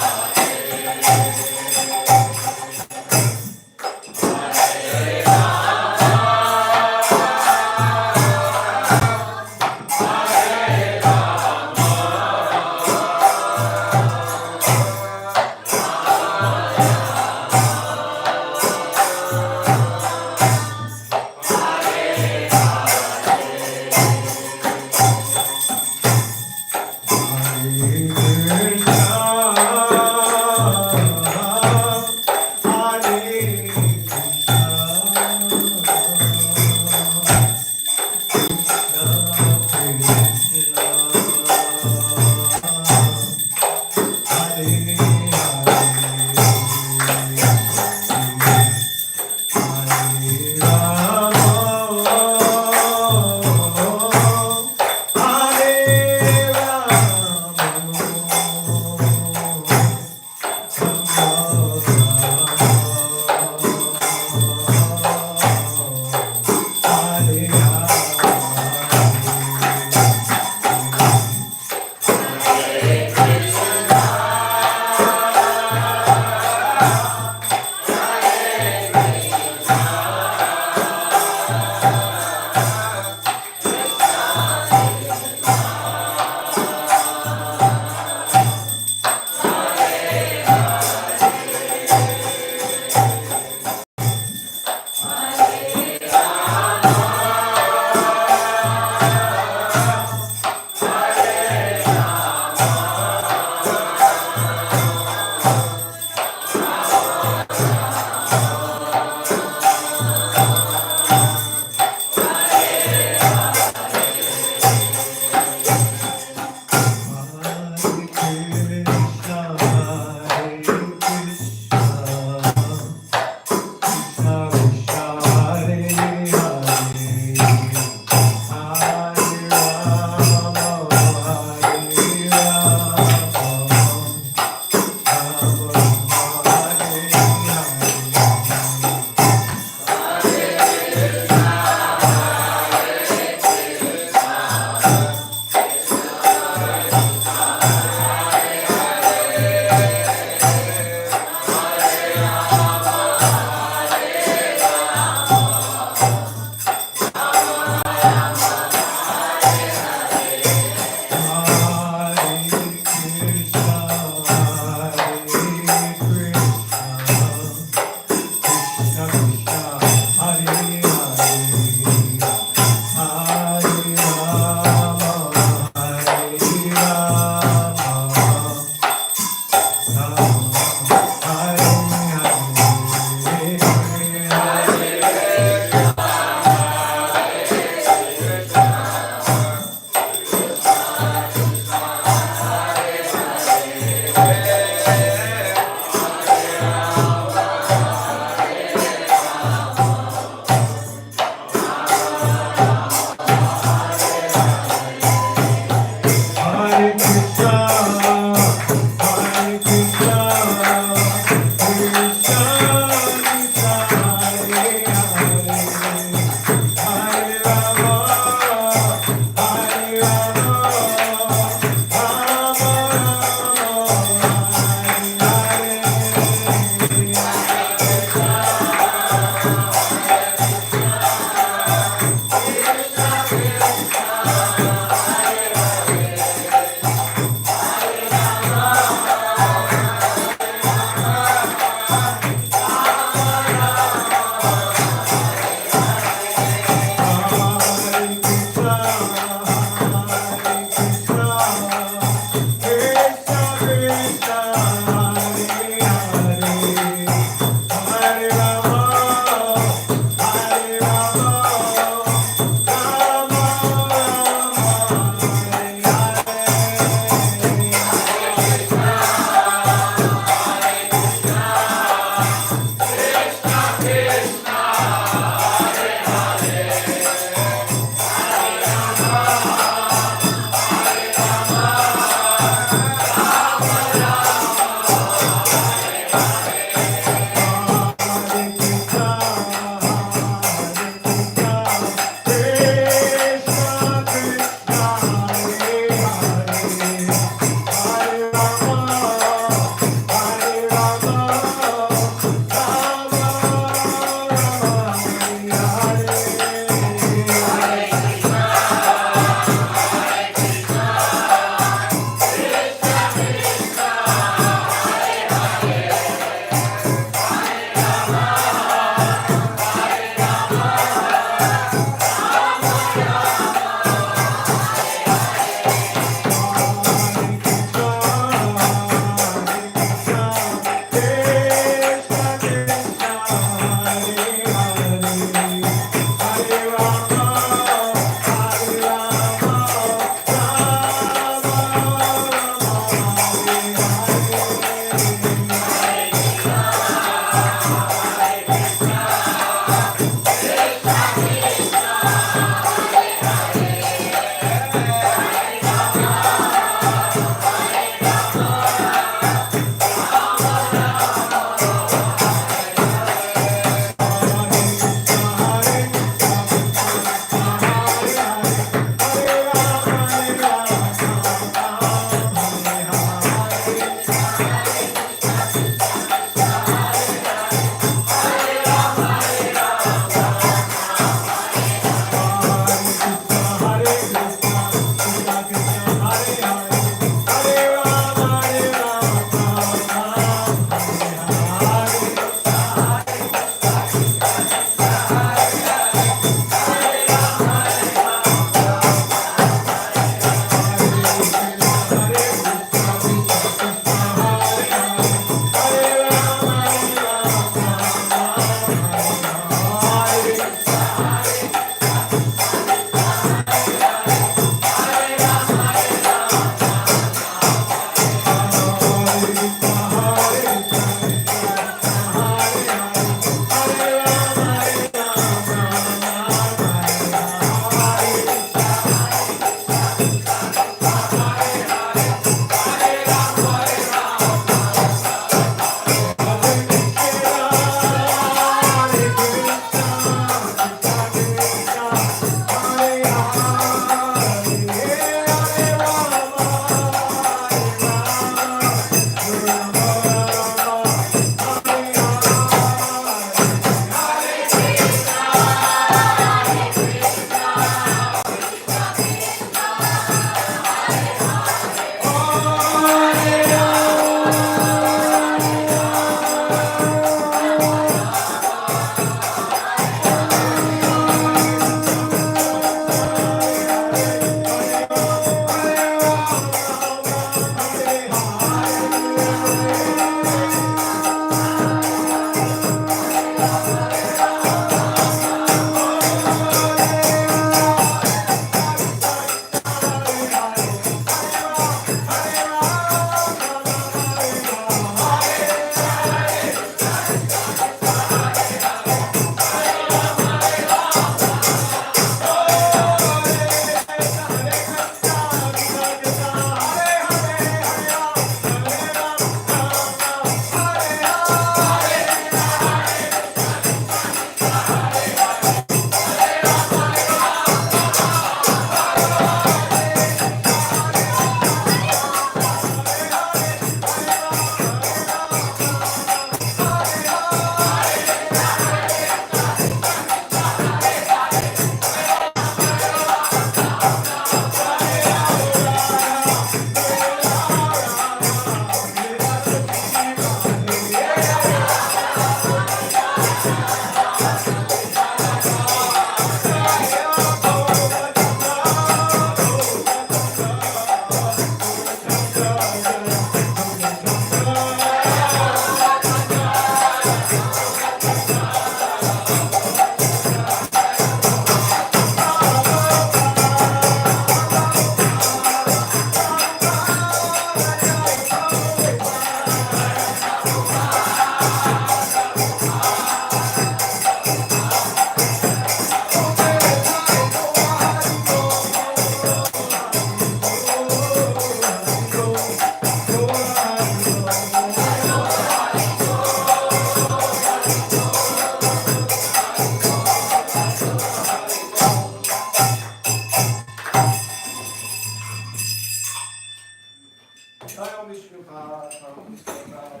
D: Om Vishnu Pad, Om Vishnu Pad,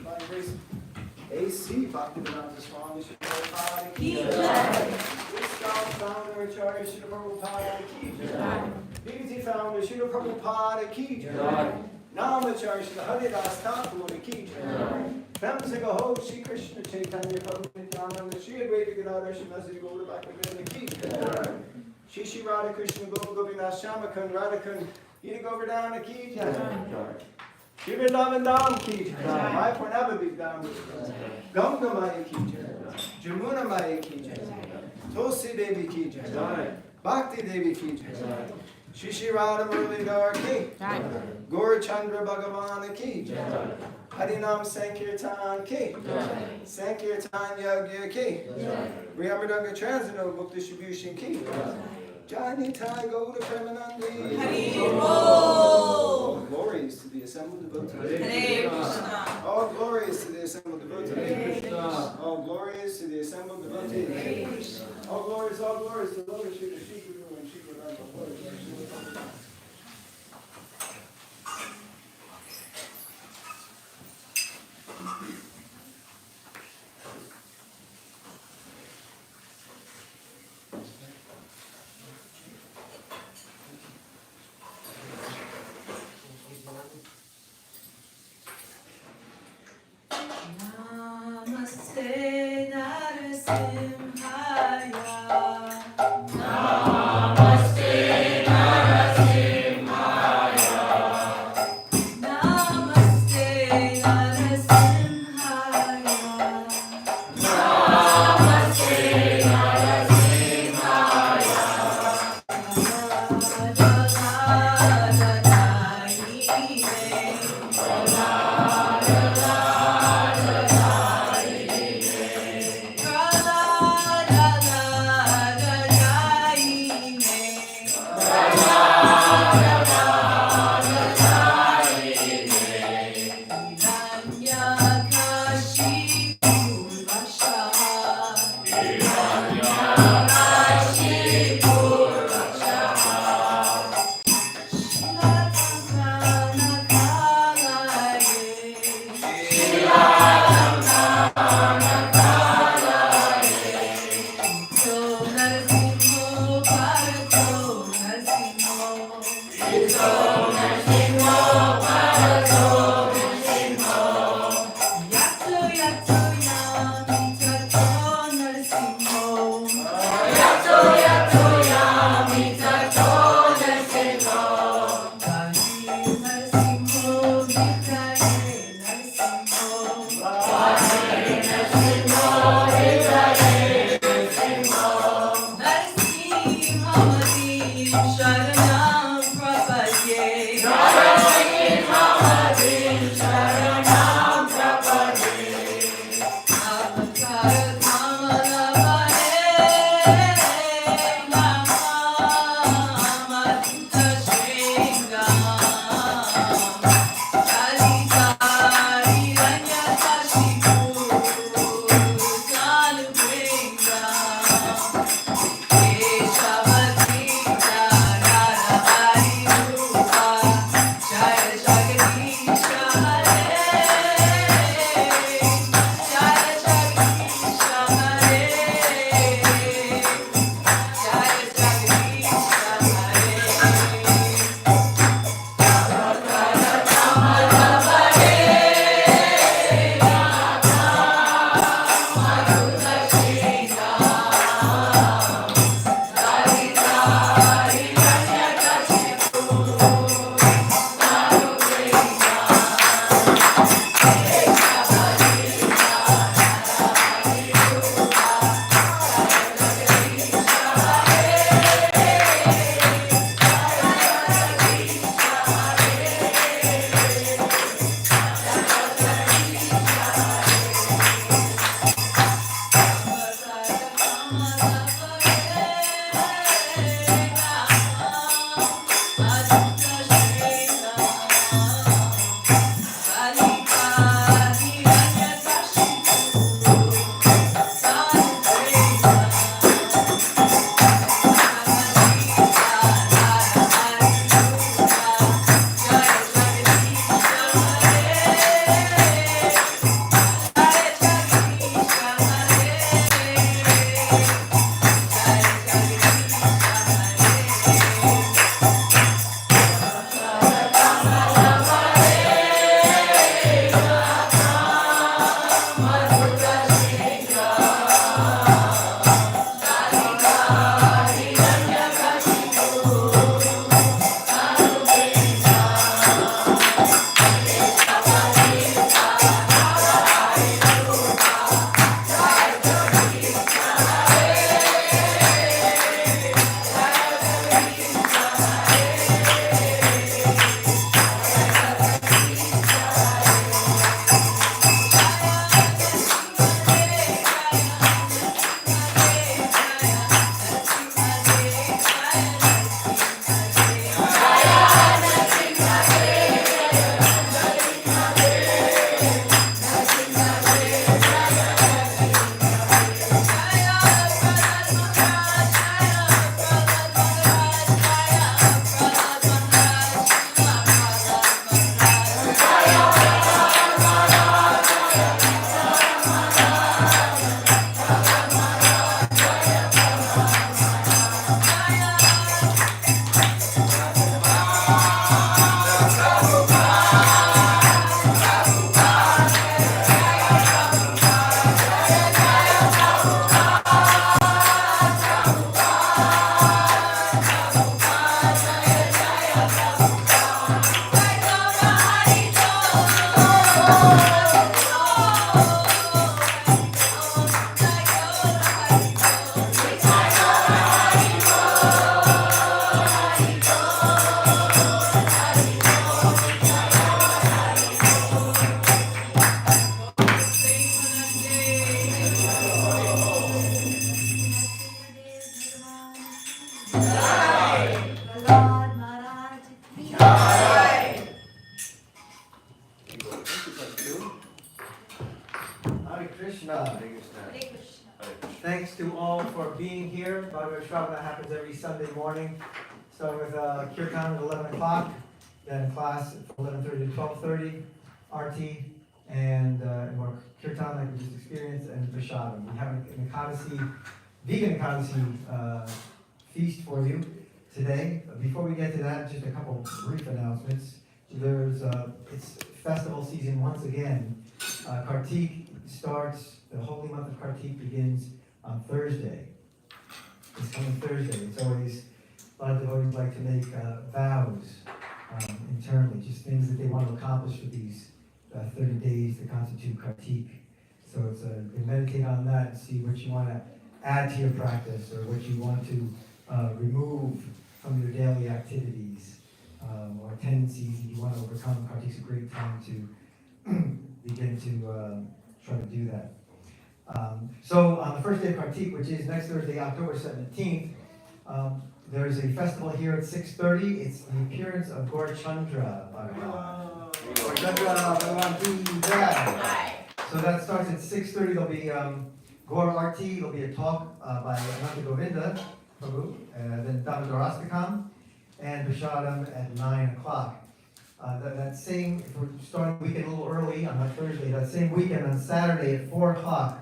D: by grace. A.C. Bhaktivedanta Swami Srila Prabhupada Ki Jai. Discount founder Acharya Srila Prabhupada Ki Jai. BT founder Srila Prabhupada Ki Jai. Namacharya Srila Haridas Thakur Ki Jai. Femsiga Ho Shri Krishna Chaitanya Prabhu Nityananda Shri Advaita Gadadhar Srimati Gaura Bhaktivedanta Ki Jai. Shri Shri Radha Krishna Gopa Gopinath Shamakund Radhakund Ida Govardhana Ki Jai. Shri Vrindavan Dham Ki Jai. Mai Purnabhavi Dham Ki Jai. Ganga Maya Ki Jai. Jamuna Maya Ki Jai. Tulsi Devi Ki Jai. Bhakti Devi Ki Jai. Shri Shri Radha Muralidhar Ki Jai. Gaur Chandra Bhagavan Ki Jai. Harinam Sankirtan Ki Jai. Sankirtan Yagya Ki Jai. Riyamridanga Transcendental Book Distribution Ki Jai. Jani Tai Gauda Premanandi.
J: Hari
D: All glories to the assembled devotees.
J: Hare Krishna.
D: All glories to the assembled devotees. All glories to the assembled devotees. All glories to the Lord Shri Guru and Shri Guru.
J: Namaste Narasimhaya. Sharanam Prabhade
A: Bhagavata Sravana happens every Sunday morning. Start with kirtan at 11 o'clock, then class at 11:30 to 12:30, RT, and more kirtan like we just experienced, and prashadam. We have an Ekadasi, vegan Ekadasi feast for you today. Before we get to that, just a couple brief announcements. It's festival season once again. Kartik starts, the holy month of Kartik begins on Thursday. It's coming Thursday. It's always, a lot of devotees like to make vows internally, just things that they want to accomplish for these 30 days that constitute Kartik. So it's they meditate on that and see what you want to add to your practice or what you want to remove from your daily activities or tendencies that you want to overcome. Kartik's a great time to begin to try to do that. So on the first day of Kartik, which is next Thursday, October 17th, there's a festival here at 6:30. It's the appearance of Gaurachandra Bhagavan. Gaurachandra Bhagavan ki jai. So that starts at 6:30. There'll be Gaur Arti. There'll be a talk by Ananta Govinda Prabhu, then Damodarastakam, and Prashadam at 9 o'clock. That same, if we're starting the weekend a little early on that Thursday, that same weekend on Saturday at 4 o'clock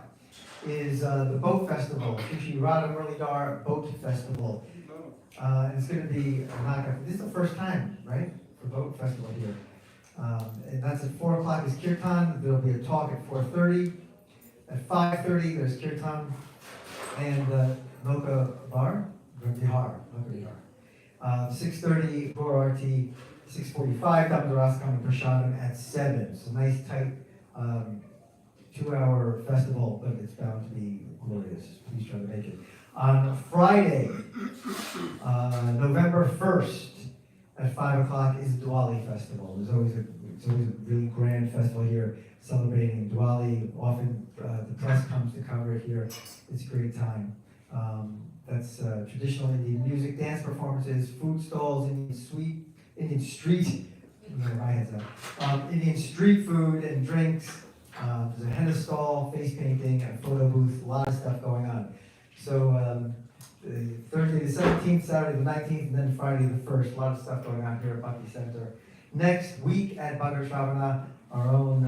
A: is the boat festival, Shri Radha Muralidhar Boat Festival. And it's going to be, this is the first time, right, for boat festival here. And that's at 4 o'clock is kirtan. There'll be a talk at 4:30. At 5:30 there's kirtan and Loka Vihar. 6:30 Gaur Arti. 6:45 Damodarastakam and Prashadam at 7. So nice tight 2-hour festival, but it's bound to be glorious. Please try to make it. On Friday, November 1st at 5 o'clock is Diwali festival. It's always a really grand festival here celebrating Diwali. Often the press comes to cover it here. It's a great time. That's traditional Indian music, dance performances, food stalls, Indian street food and drinks. There's a henna stall, face painting, a photo booth, a lot of stuff going on. So Thursday the 17th, Saturday the 19th, and then Friday the 1st. A lot of stuff going on here at Bhakti Center. Next week at Bhagavata Sravana, our own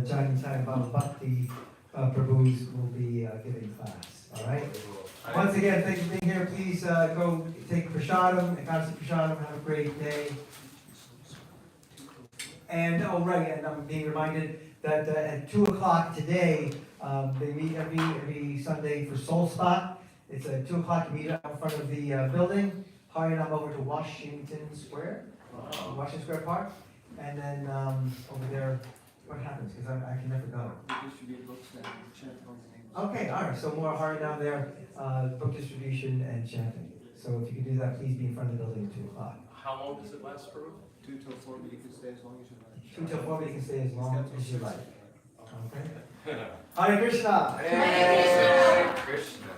A: Jani Chai Baba Bhakti Prabhus will be giving class. All right? Once again, thanks for being here. Please go take prashadam, Ekadasi prashadam. Have a great day. And and I'm being reminded that at 2 o'clock today, they meet every Sunday for Soul Spot. It's at 2 o'clock. You meet up in front of the building. Hurry up over to Washington Square, Washington Square Park, and then over there. What happens? Because I can never go.
E: We distribute books and chant on the names.
A: Okay, all right. So more hurry down there, book distribution and chanting. So if you could do that, please be in front of the building at 2 o'clock.
F: How long does it last for?
E: 2 till 4, but you can stay as long as you like.
A: 2 till 4, you can stay as long as you like. Okay. Hare Krishna.
B: Hare Krishna.